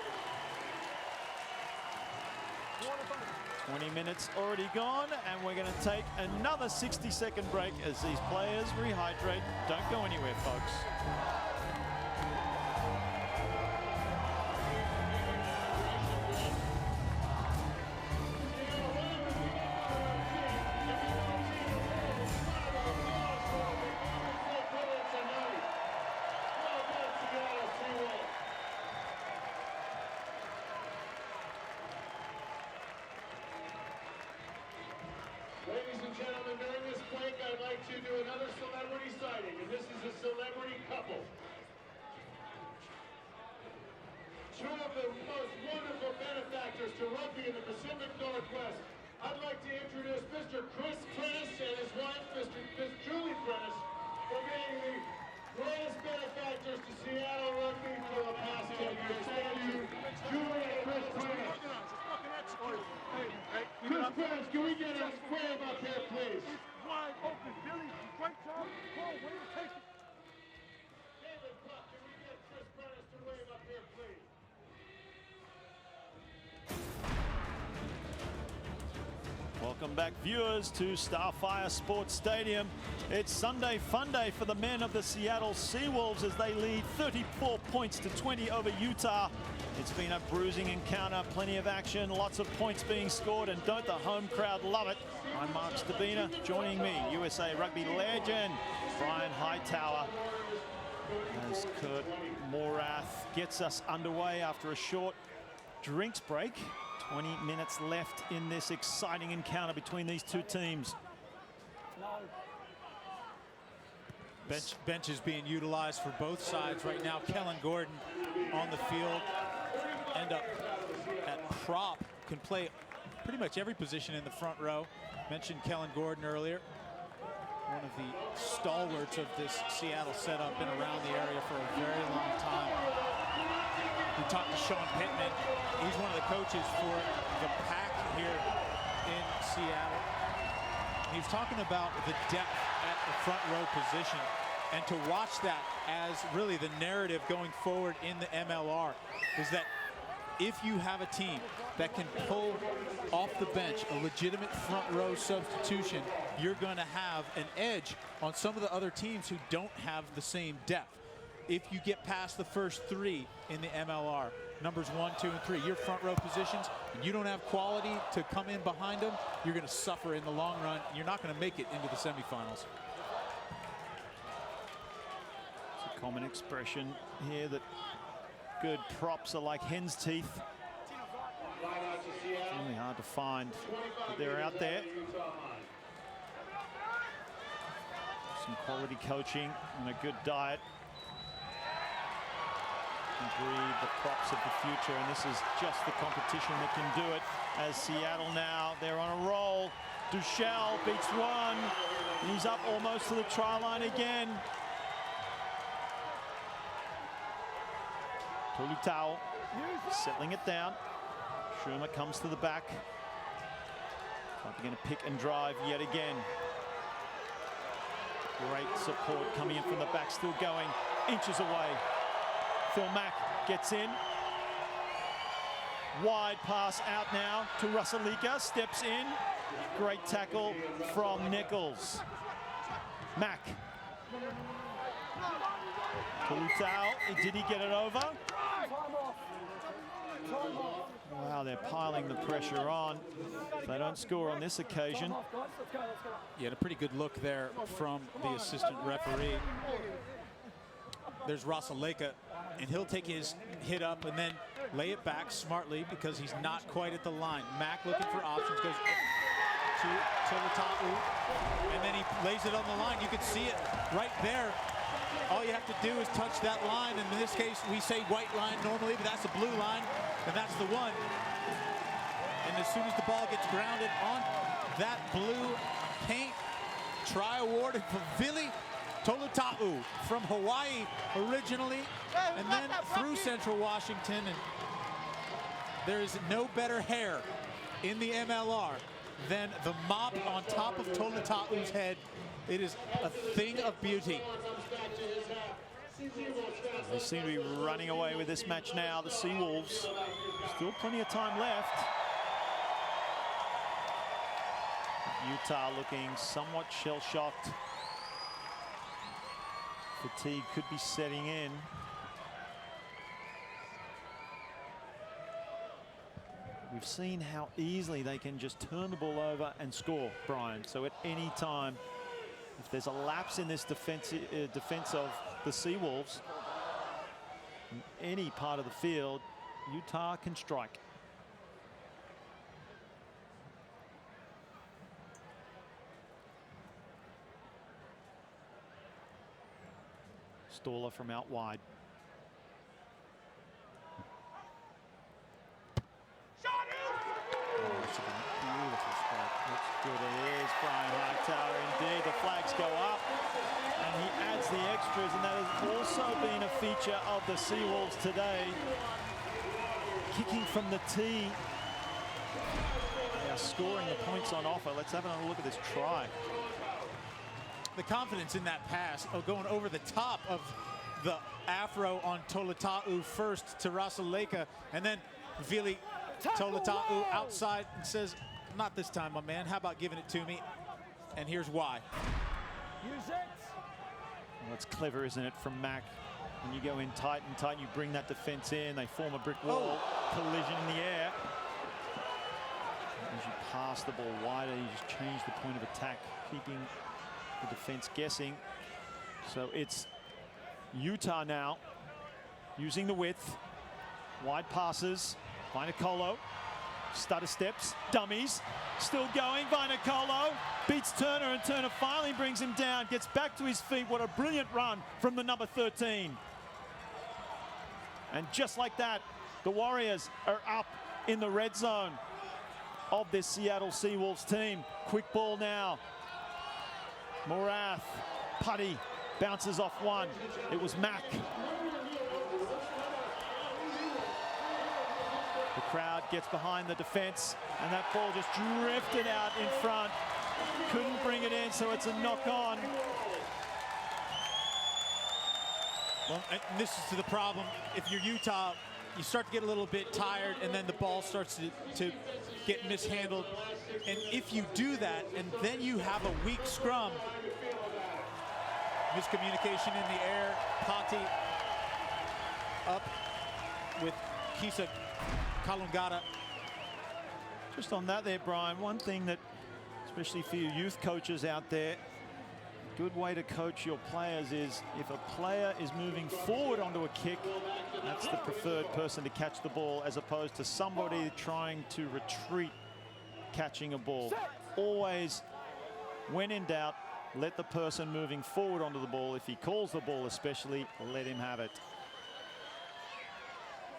20 minutes already gone, and we're going to take another 60-second break as these players rehydrate. Don't go anywhere, folks. Ladies and gentlemen, during this break, I'd like to do another celebrity sighting, and this is a celebrity couple. Two of the most wonderful benefactors to rugby in the Pacific Northwest. I'd like to introduce Mr. Chris Prentice and his wife, Miss Julie Prentice, for being the greatest benefactors to Seattle rugby for the past 10 years. Thank you, Julie and Chris Prentice. Chris Prentice, can we get a wave up here, please? Wide open, Billy. Great job. Paul, way to take it. David Buck, can we get Chris Prentice to wave up here, please? Welcome back, viewers, to Starfire Sports Stadium. It's Sunday fun day for the men of the Seattle Seawolves as they lead 34 points to 20 over Utah. It's been a bruising encounter, plenty of action, lots of points being scored, and don't the home crowd love it? I'm Mark Stabina. Joining me, USA Rugby legend Brian Hightower, as Kurt Morath gets us underway after a short drinks break. 20 minutes left in this exciting encounter between these two teams. Bench is being utilized for both sides right now. Kellen Gordon on the field. End up at prop. Can play pretty much every position in the front row. Mentioned Kellen Gordon earlier. One of the stalwarts of this Seattle setup, been around the area for a very long time. We talked to Sean Pittman. He's one of the coaches for the Pack here in Seattle. He was talking about the depth at the front row position, and to watch that as really the narrative going forward in the MLR is that if you have a team that can pull off the bench a legitimate front row substitution, you're going to have an edge on some of the other teams who don't have the same depth. If you get past the first three in the MLR, numbers 1, 2, and 3, your front row positions, and you don't have quality to come in behind them, you're going to suffer in the long run. You're not going to make it into the semifinals. It's a common expression here that good props are like hen's teeth. It's really hard to find, but they're out there. Some quality coaching and a good diet. Breed the props of the future, and this is just the competition that can do it. As Seattle now, they're on a roll. Duchel beats one. He's up almost to the try line again. Tolutau settling it down. Schumer comes to the back. They're going to pick and drive yet again. Great support coming in from the back, still going inches away. Phil Mack gets in. Wide pass out now to Rusalika, steps in. Great tackle from Nichols. Mack. Tolutau, did he get it over? Wow, they're piling the pressure on. If they don't score on this occasion. Yeah, a pretty good look there from the assistant referee. There's Rusalika, and he'll take his hit up and then lay it back smartly because he's not quite at the line. Mack looking for options, goes to Tolutau, and then he lays it on the line. You can see it right there. All you have to do is touch that line, and in this case we say white line normally, but that's the blue line, and that's the one. And as soon as the ball gets grounded on that blue paint, try awarded for Vili Tolutau from Hawaii originally, and then through Central Washington. And there is no better hair in the MLR than the mop on top of Tolutau's head. It is a thing of beauty. They seem to be running away with this match now, the Seawolves. Still plenty of time left. Utah looking somewhat shell-shocked. Fatigue could be setting in. We've seen how easily they can just turn the ball over and score, Brian. So at any time, if there's a lapse in this defense of the Seawolves, in any part of the field, Utah can strike. Staller from out wide. Oh, that's a beautiful spot. Looks good. It is Brian Hightower indeed. The flags go up and he adds the extras, and that has also been a feature of the Seawolves today. Kicking from the tee. They are scoring the points on offer. Let's have another look at this try. The confidence in that pass, going over the top of the afro on Tolutau first to Rusalika, and then Vili Tolutau outside and says, not this time, my man. How about giving it to me? And here's why. Use it. Well, it's clever, isn't it, from Mac? When you go in tight and tight, you bring that defense in, they form a brick wall, collision in the air. As you pass the ball wider, you just change the point of attack, keeping the defense guessing. So it's Utah now, using the width, wide passes, Vainikolo, stutter steps, dummies, still going, Vainikolo beats Turner, and Turner finally brings him down, gets back to his feet. What a brilliant run from the number 13. And just like that, the Warriors are up in the red zone of this Seattle Seawolves team. Quick ball now. Morath, Putty, bounces off one. It was Mack. The crowd gets behind the defense, and that ball just drifted out in front. Couldn't bring it in, so it's a knock on. Well, and this is the problem. If you're Utah, you start to get a little bit tired, and then the ball starts to get mishandled. And if you do that, and then you have a weak scrum, miscommunication in the air, Pati up with Kisa Kalungata. Just on that there, Brian, one thing that, especially for you youth coaches out there, good way to coach your players is if a player is moving forward onto a kick, that's the preferred person to catch the ball, as opposed to somebody trying to retreat catching a ball. Always, when in doubt, let the person moving forward onto the ball, if he calls the ball especially, let him have it.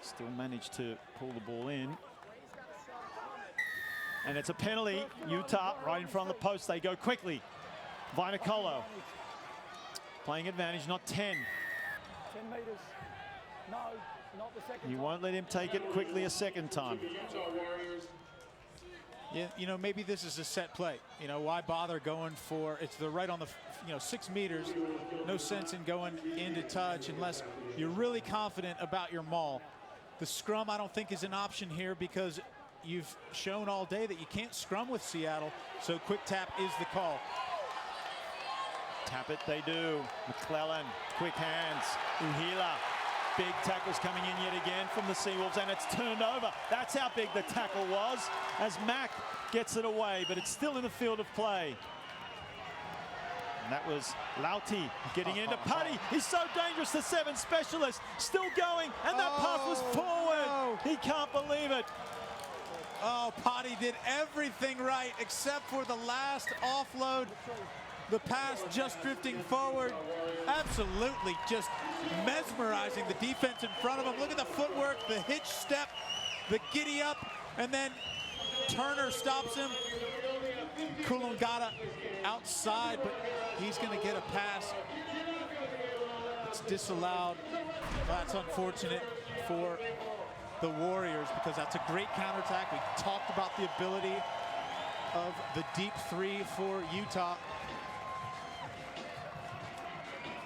Still managed to pull the ball in. And it's a penalty. Utah right in front of the post. They go quickly. Vainikolo playing advantage, not 10. 10 meters. No, not the second You time. won't let him take it quickly a second time. Yeah, you know, maybe this is a set play. You know, why bother going for, it's the right on the, 6 meters. No sense in going into touch unless you're really confident about your maul. The scrum, I don't think, is an option here because you've shown all day that you can't scrum with Seattle. So quick tap is the call. Tap it they do. McClellan, quick hands. Uhila, big tackles coming in yet again from the Seawolves, and it's turned over. That's how big the tackle was, as Mack gets it away, but it's still in the field of play. And that was Lauti getting into Putty. He's so dangerous, the 7 specialist. Still going, and that pass was forward. No. He can't believe it. Oh, Putty did everything right except for the last offload. The pass just drifting forward. Absolutely just mesmerizing the defense in front of him. Look at the footwork, the hitch step, the giddy up, and then Turner stops him. Kulungata outside, but he's going to get a pass. It's disallowed. That's unfortunate for the Warriors because that's a great counterattack. We talked about the ability of the deep 3 for Utah.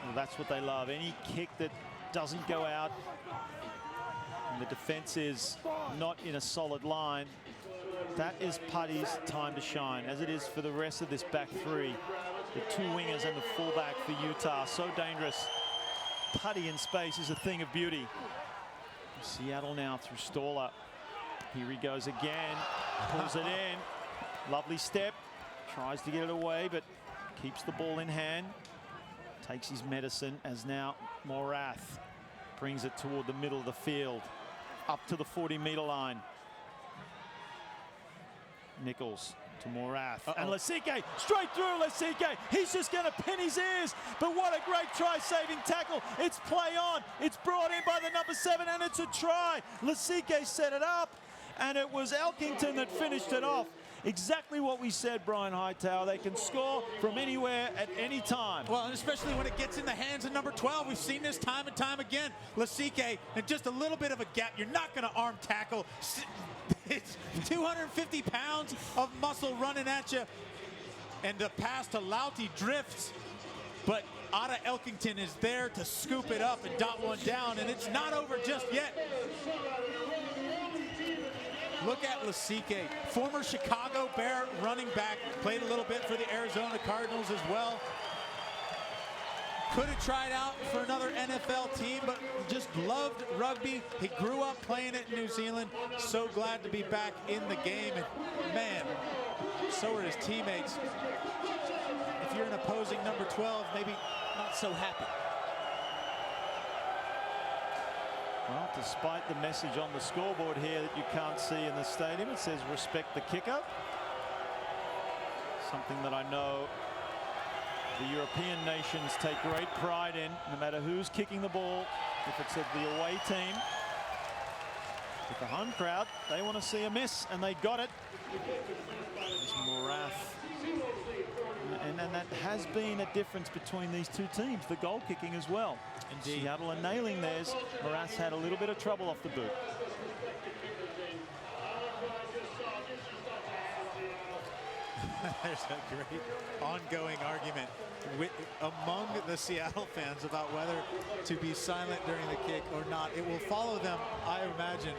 Well, that's what they love. Any kick that doesn't go out and the defense is not in a solid line, that is Putty's time to shine, as it is for the rest of this back 3. The 2 wingers and the fullback for Utah. So dangerous. Putty in space is a thing of beauty. Seattle now through Staller. Here he goes again. Pulls it in. Lovely step. Tries to get it away, but keeps the ball in hand. Takes his medicine, as now Morath brings it toward the middle of the field. Up to the 40-meter line. Nichols to Morath. And Lasike, straight through Lasike. He's just going to pin his ears. But what a great try-saving tackle. It's play on. It's brought in by the number 7, and it's a try. Lasike set it up, and it was Elkington that finished it off. Exactly what we said, Brian Hightower. They can score from anywhere at any time. Well, and especially when it gets in the hands of number 12. We've seen this time and time again. Lasike, and just a little bit of a gap. You're not going to arm tackle. It's 250 pounds of muscle running at you. And the pass to Lauti drifts. But Ada Elkington is there to scoop it up and dot one down. And it's not over just yet. Look at Lasike, former Chicago Bear running back, played a little bit for the Arizona Cardinals as well. Could have tried out for another NFL team, but just loved rugby. He grew up playing it in New Zealand. So glad to be back in the game. And man, so are his teammates. If you're an opposing number 12, maybe not so happy. Well, despite the message on the scoreboard here that you can't see in the stadium, it says respect the kicker. Something that I know the European nations take great pride in, no matter who's kicking the ball. If it's the away team, with the home crowd, they want to see a miss, and they got it. It's Morath. And that has been a difference between these two teams, the goal kicking as well. Indeed. Seattle are nailing theirs. Morath's had a little bit of trouble off the boot. There's a great ongoing argument among the Seattle fans about whether to be silent during the kick or not. It will follow them, I imagine,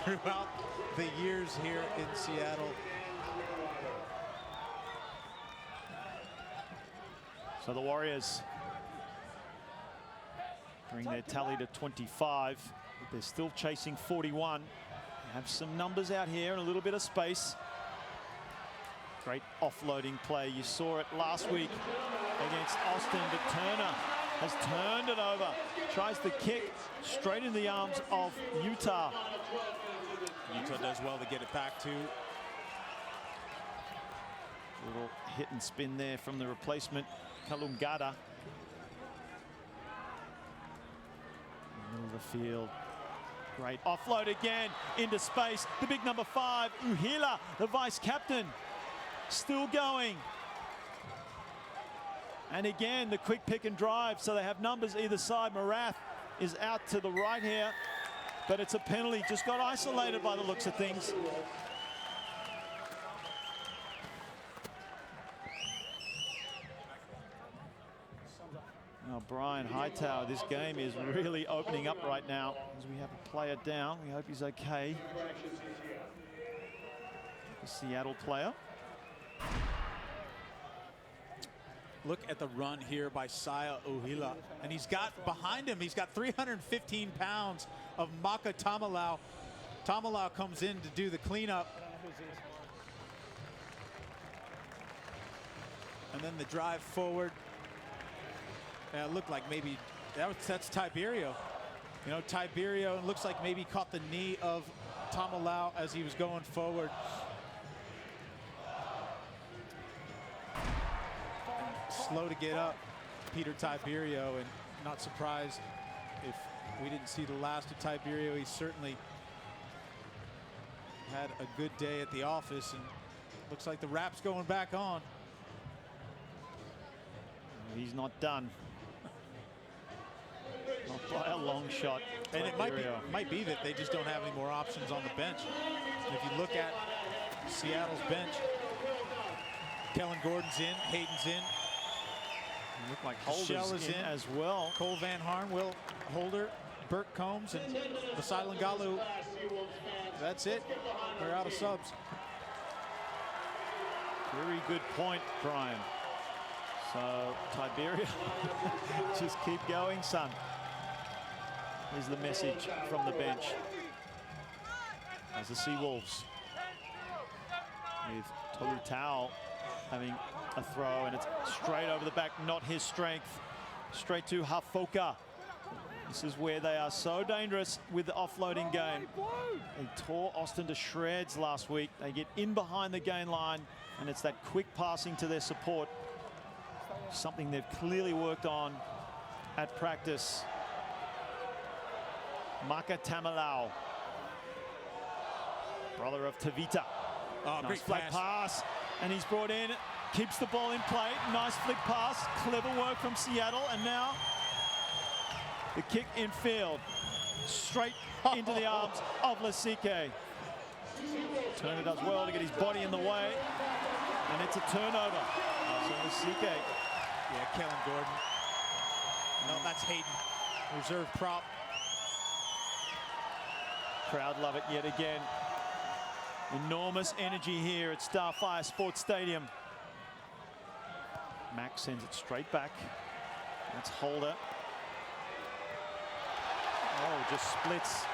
throughout the years here in Seattle. So the Warriors bring their tally to 25. But they're still chasing 41. They have some numbers out here and a little bit of space. Great offloading play. You saw it last week against Austin, but Turner has turned it over. Tries the kick straight in the arms of Utah. Utah does well to get it back to. Little hit and spin there from the replacement, Kalumgada. Middle of the field. Great offload again into space. The big number 5, Uhila, the vice captain, still going. And again, the quick pick and drive. So they have numbers either side. Morath is out to the right here, but it's a penalty. Just got isolated by the looks of things. Now, Brian Hightower, this game is really opening up right now as we have a player down. We hope he's okay. The Seattle player. Look at the run here by Saya Uhila. And he's got behind him, he's got 315 pounds of Maka Tamalau. Tamalau comes in to do the cleanup. And then the drive forward. It looked like maybe that's Tiberio. You know, Tiberio looks like maybe caught the knee of Tamalau as he was going forward. Slow to get up, Peter Tiberio, and not surprised if we didn't see the last of Tiberio. He certainly had a good day at the office, and looks like the wrap's going back on. He's not done. Not by a long shot. And it might be that they just don't have any more options on the bench. If you look at Seattle's bench, Kellen Gordon's in, Hayden's in. Look like Holder's in as well. Cole Van Harn, Will Holder, Burt Combs, and Vasai Ngalu. That's it. They're out of subs. Very good point, Brian. So Tiberio, just keep going, son. Here's the message from the bench. As the Seawolves with Toru Tau having a throw, and it's straight over the back, not his strength. Straight to Hafoka. This is where they are so dangerous with the offloading game. They tore Austin to shreds last week. They get in behind the gain line, and it's that quick passing to their support. Something they've clearly worked on at practice. Maka Tamalau, brother of Tavita. Oh, nice great flat pass, and he's brought in, keeps the ball in play. Nice flick pass, clever work from Seattle, and now the kick in field, straight into the arms of Lasike. Turner does well to get his body in the way, and it's a turnover. So Lasike. Yeah, Kellen Gordon. No, that's Hayden, reserve prop. Crowd love it yet again. Enormous energy here at Starfire Sports Stadium. Max sends it straight back. That's Holder. Oh, just splits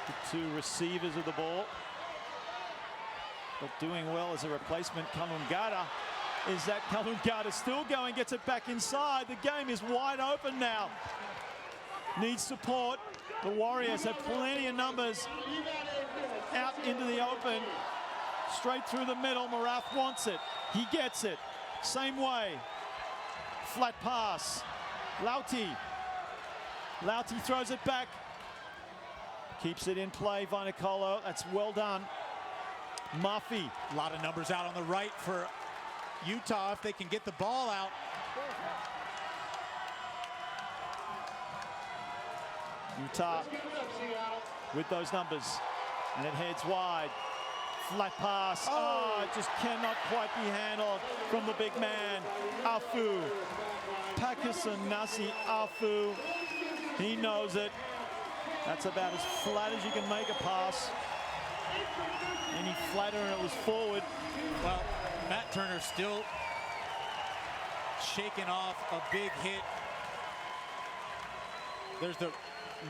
the two receivers of the ball. But doing well as a replacement, Kalungata. Is that Kalungata still going, gets it back inside. The game is wide open now. Needs support. The Warriors have plenty of numbers out into the open. Straight through the middle. Morath wants it. He gets it. Same way. Flat pass. Lauti. Lauti throws it back. Keeps it in play. Vainikolo. That's well done. Murphy. A lot of numbers out on the right for Utah if they can get the ball out. Utah with those numbers. And it heads wide. Flat pass. Oh, it just cannot quite be handled from the big man. Afu. Pakistanasi Afu. He knows it. That's about as flat as you can make a pass. Any flatter and it was forward. Well, Matt Turner still shaking off a big hit. There's the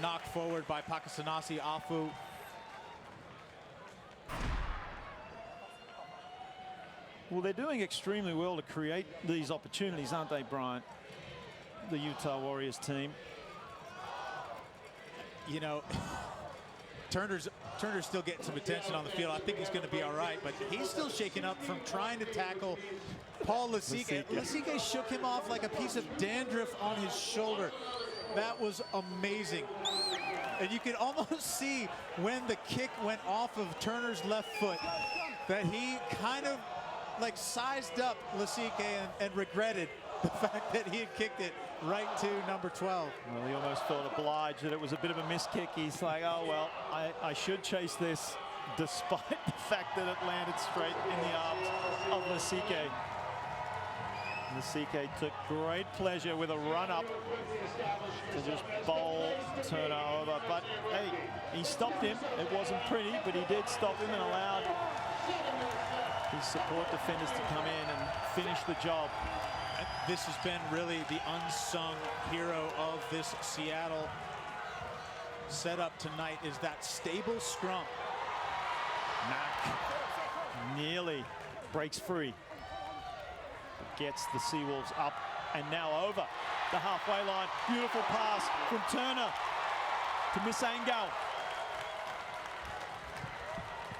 knock forward by Pakistanasi Afu. Well, they're doing extremely well to create these opportunities, aren't they, Brian? The Utah Warriors team. You know, Turner's still getting some attention on the field. I think he's going to be all right, but he's still shaking up from trying to tackle Paul Lasike. Lasike shook him off like a piece of dandruff on his shoulder. That was amazing. And you could almost see when the kick went off of Turner's left foot that he kind of like sized up Lasike and regretted the fact that he had kicked it right to number 12. Well, he almost felt obliged that it was a bit of a miss kick. He's like, oh, well, I should chase this, despite the fact that it landed straight in the arms of Lasike. Lasike took great pleasure with a run-up to just bowl Turner over. But, hey, he stopped him. It wasn't pretty, but he did stop him and allowed his support defenders to come in and finish the job. This has been really the unsung hero of this Seattle setup tonight is that stable scrum. Mack nearly breaks free. Gets the Seawolves up and now over the halfway line. Beautiful pass from Turner to Misangao.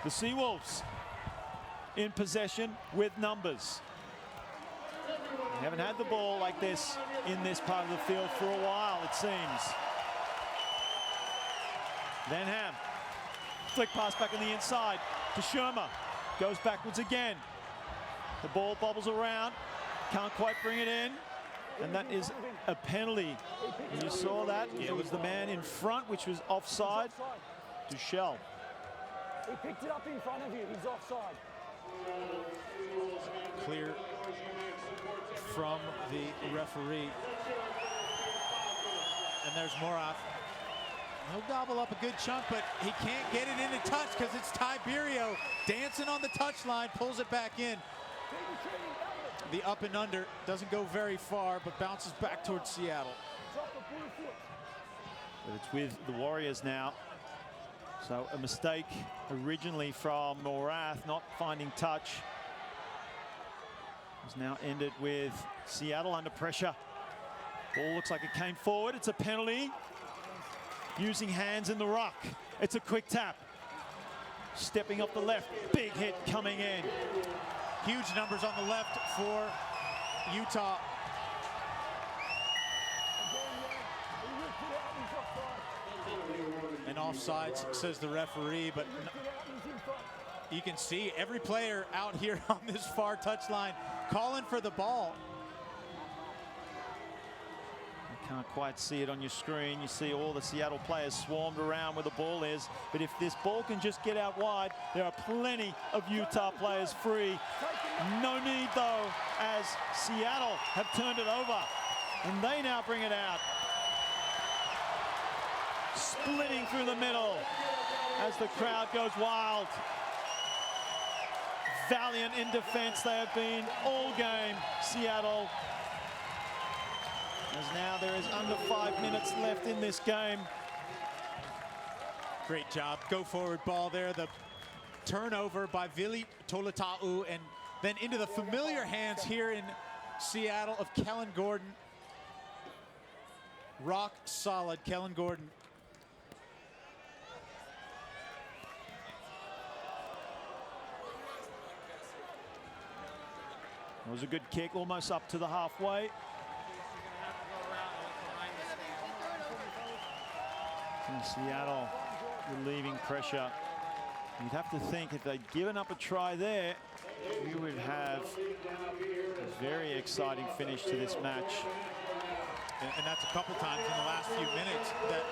The Seawolves in possession with numbers. They haven't had the ball like this in this part of the field for a while, it seems. Van Ham. Flick pass back on the inside to Shermer. Goes backwards again. The ball bobbles around. Can't quite bring it in. And that is a penalty. You saw that. It was the man in front, which was offside. Duchel. He picked it up in front of you. He's offside. Clear from the referee. And there's Morath. He'll gobble up a good chunk, but he can't get it into touch because it's Tiberio dancing on the touchline, pulls it back in. The up and under doesn't go very far, but bounces back towards Seattle. But it's with the Warriors now. So a mistake originally from Morath, not finding touch. Has now ended with Seattle under pressure. Ball looks like it came forward. It's a penalty. Using hands in the ruck. It's a quick tap. Stepping up the left. Big hit coming in. Huge numbers on the left for Utah. And offsides, says the referee, but you can see every player out here on this far touchline calling for the ball. You can't quite see it on your screen. You see all the Seattle players swarmed around where the ball is. But if this ball can just get out wide, there are plenty of Utah players free. No need, though, as Seattle have turned it over. And they now bring it out. Splitting through the middle as as the crowd goes wild. Valiant in defense they have been all game, Seattle. As now there is under 5 minutes left in this game. Great job. Go forward ball there. The turnover by Vili Tolotau, and then into the familiar hands here in Seattle of Kellen Gordon. Rock solid, Kellen Gordon. It was a good kick, almost up to the halfway. And Seattle relieving pressure. You'd have to think if they'd given up a try there, we would have a very exciting finish to this match. And that's a couple times in the last few minutes that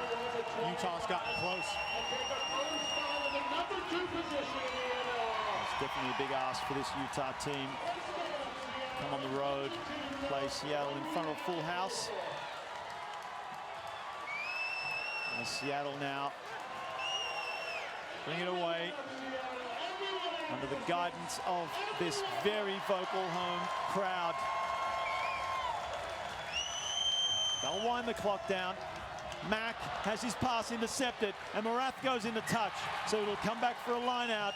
Utah's gotten close. It's definitely a big ask for this Utah team. Come on the road, play Seattle in front of a full house. And Seattle now bring it away under the guidance of this very vocal home crowd. They'll wind the clock down. Mack has his pass intercepted, and Morath goes into touch, so it'll come back for a line out.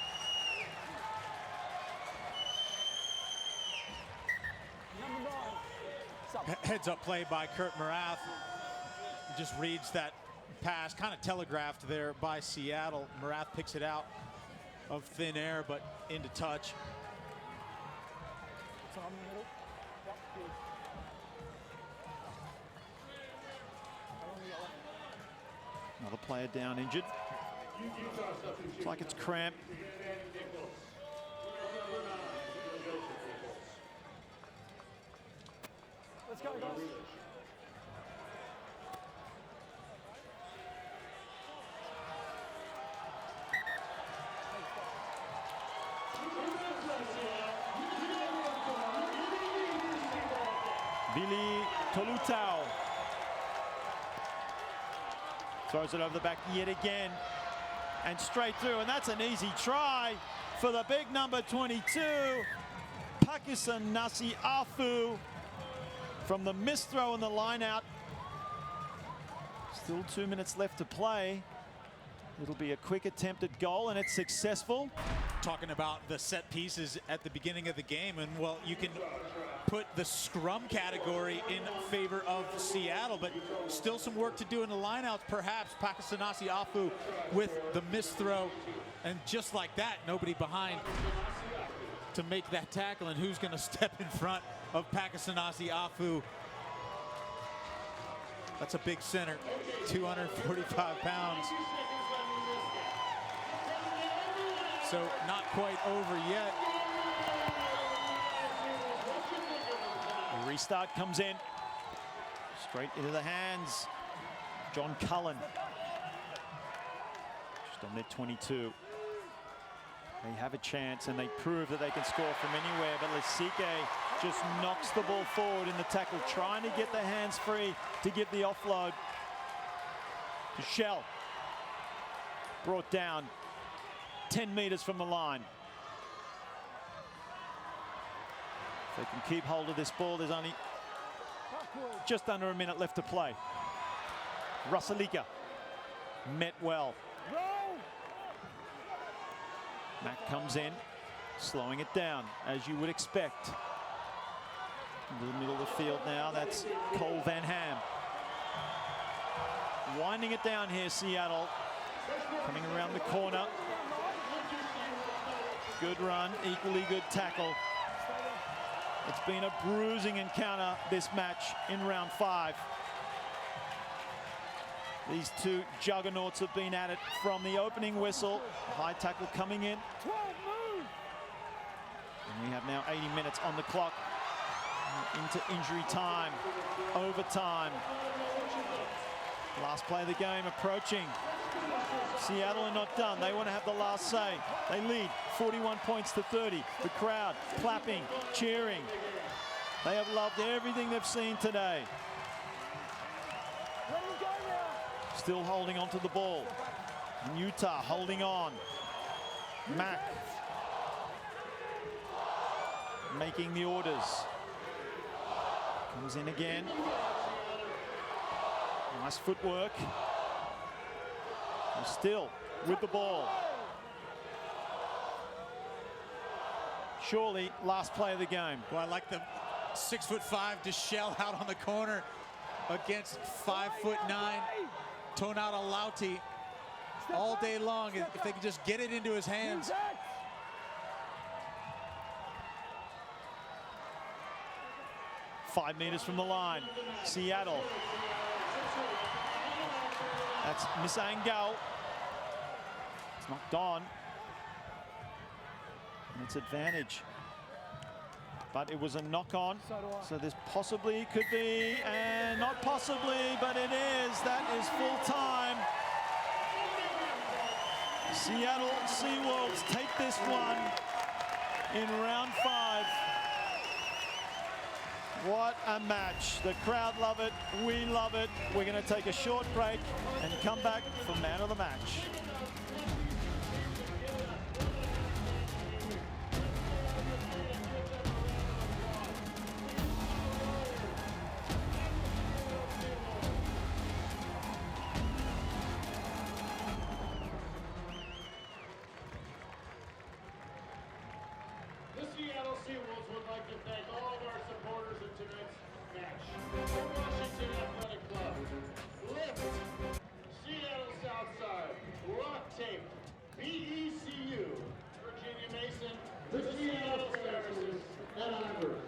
Heads up play by Kurt Morath. Just reads that pass, kind of telegraphed there by Seattle. Morath picks it out of thin air, but into touch. Another player down injured. Looks like it's cramp. Let's go, guys. Vili Tolotau throws it over the back yet again and straight through, and that's an easy try for the big number 22, Pakistan Nasi Afu, from the missed throw in the line out. Still 2 minutes left to play. It'll be a quick attempted goal, and it's successful. Talking about the set pieces at the beginning of the game, and well, you can put the scrum category in favor of Seattle, but still some work to do in the lineouts. Perhaps Pakistanasi Afu with the missed throw, and just like that, nobody behind to make that tackle. And who's going to step in front of Pakistanasi Afu? That's a big center, 245 pounds. So not quite over yet. The restart comes in. Straight into the hands. John Cullen. Just on their 22. They have a chance, and they prove that they can score from anywhere, but Lasike just knocks the ball forward in the tackle, trying to get their hands free to give the offload. Shell brought down 10 meters from the line. If they can keep hold of this ball, there's only just under a minute left to play. Rusalika met well. Mack comes in, slowing it down, as you would expect. Into the middle of the field now, that's Cole Van Ham. Winding it down here, Seattle. Coming around the corner. Good run, equally good tackle. It's been a bruising encounter this match in round 5. These two juggernauts have been at it from the opening whistle. High tackle coming in. And we have now 80 minutes on the clock. Into injury time, overtime. Last play of the game approaching. Seattle are not done. They want to have the last say. They lead 41 points to 30. The crowd clapping, cheering. They have loved everything they've seen today. Still holding onto the ball. And Utah holding on. Mack making the orders. Comes in again. Nice footwork. And still with the ball. Surely last play of the game. Well, I like the 6'5" Deschel out on the corner against 5'9" Tonata Lauti all day long. If they can just get it into his hands. Five meters from the line. Seattle. That's Miss Angel. It's knocked on. And it's advantage. But it was a knock on. So there's possibly, could be, and not possibly, but it is. That is full time. Seattle Seawolves take this one in round 5. What a match. The crowd love it. We love it. We're going to take a short break and come back for man of the match. The Seattle Seawolves would like to thank all of our supporters in tonight's match. Washington Athletic Club, Lift, Seattle Southside, Rock Tape, BECU, Virginia Mason, the Seattle Services, and Ivers.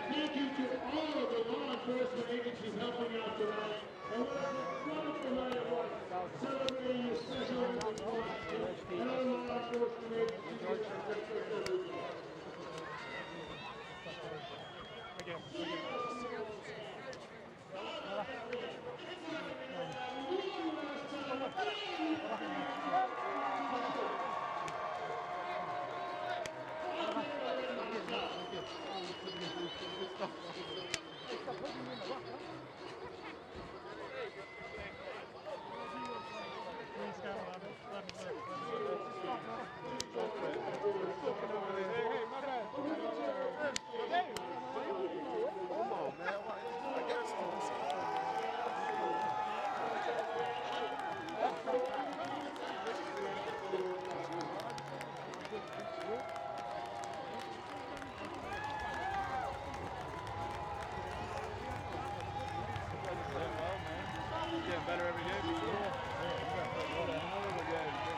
Thank you to all of the law enforcement agencies helping out tonight. And what a wonderful night it was, celebrating your special Olympics and our law enforcement agencies. Better every game.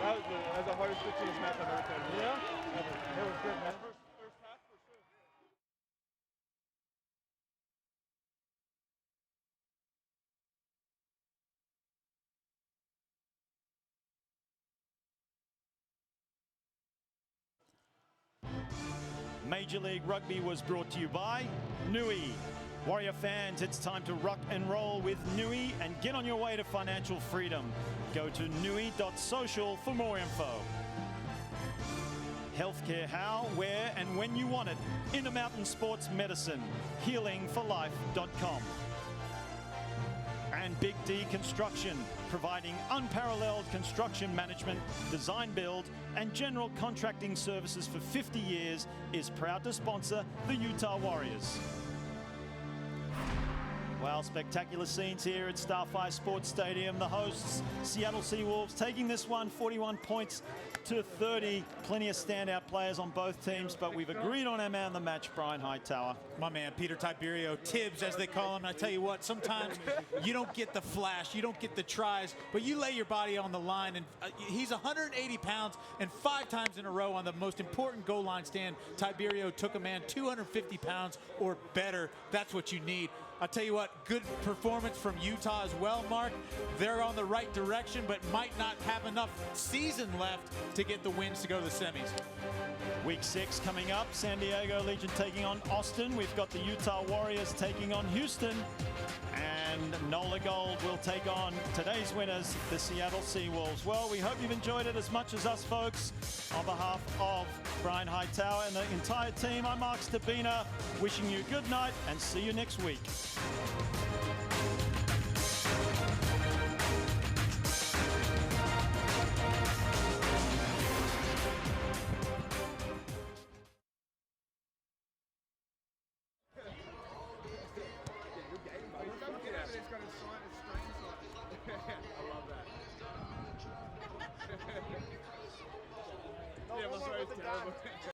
That was the hardest 15 match I've ever played. Yeah? It was good, man. First half for sure. Major League Rugby was brought to you by Nui. Warrior fans, it's time to rock and roll with Nui and get on your way to financial freedom. Go to nui.social for more info. Healthcare how, where and when you want it. Intermountain Sports Medicine. Healingforlife.com. And Big D Construction, providing unparalleled construction management, design build, and general contracting services for 50 years, is proud to sponsor the Utah Warriors. Well, spectacular scenes here at Starfire Sports Stadium. The hosts, Seattle Seawolves, taking this one 41 points to 30. Plenty of standout players on both teams, but we've agreed on our man of the match, Brian Hightower. My man, Peter Tiberio, Tibbs, as they call him. I tell you what, sometimes you don't get the flash, you don't get the tries, but you lay your body on the line, and he's 180 pounds, and 5 times in a row on the most important goal line stand, Tiberio took a man 250 pounds or better. That's what you need. I'll tell you what, good performance from Utah as well, Mark. They're on the right direction, but might not have enough season left to get the wins to go to the semis. Week 6 coming up. San Diego Legion taking on Austin. We've got the Utah Warriors taking on Houston. And Nola Gold will take on today's winners, the Seattle Seawolves. Well, we hope you've enjoyed it as much as us, folks. On behalf of Brian Hightower and the entire team, I'm Mark Stabina, wishing you good night and see you next week. done.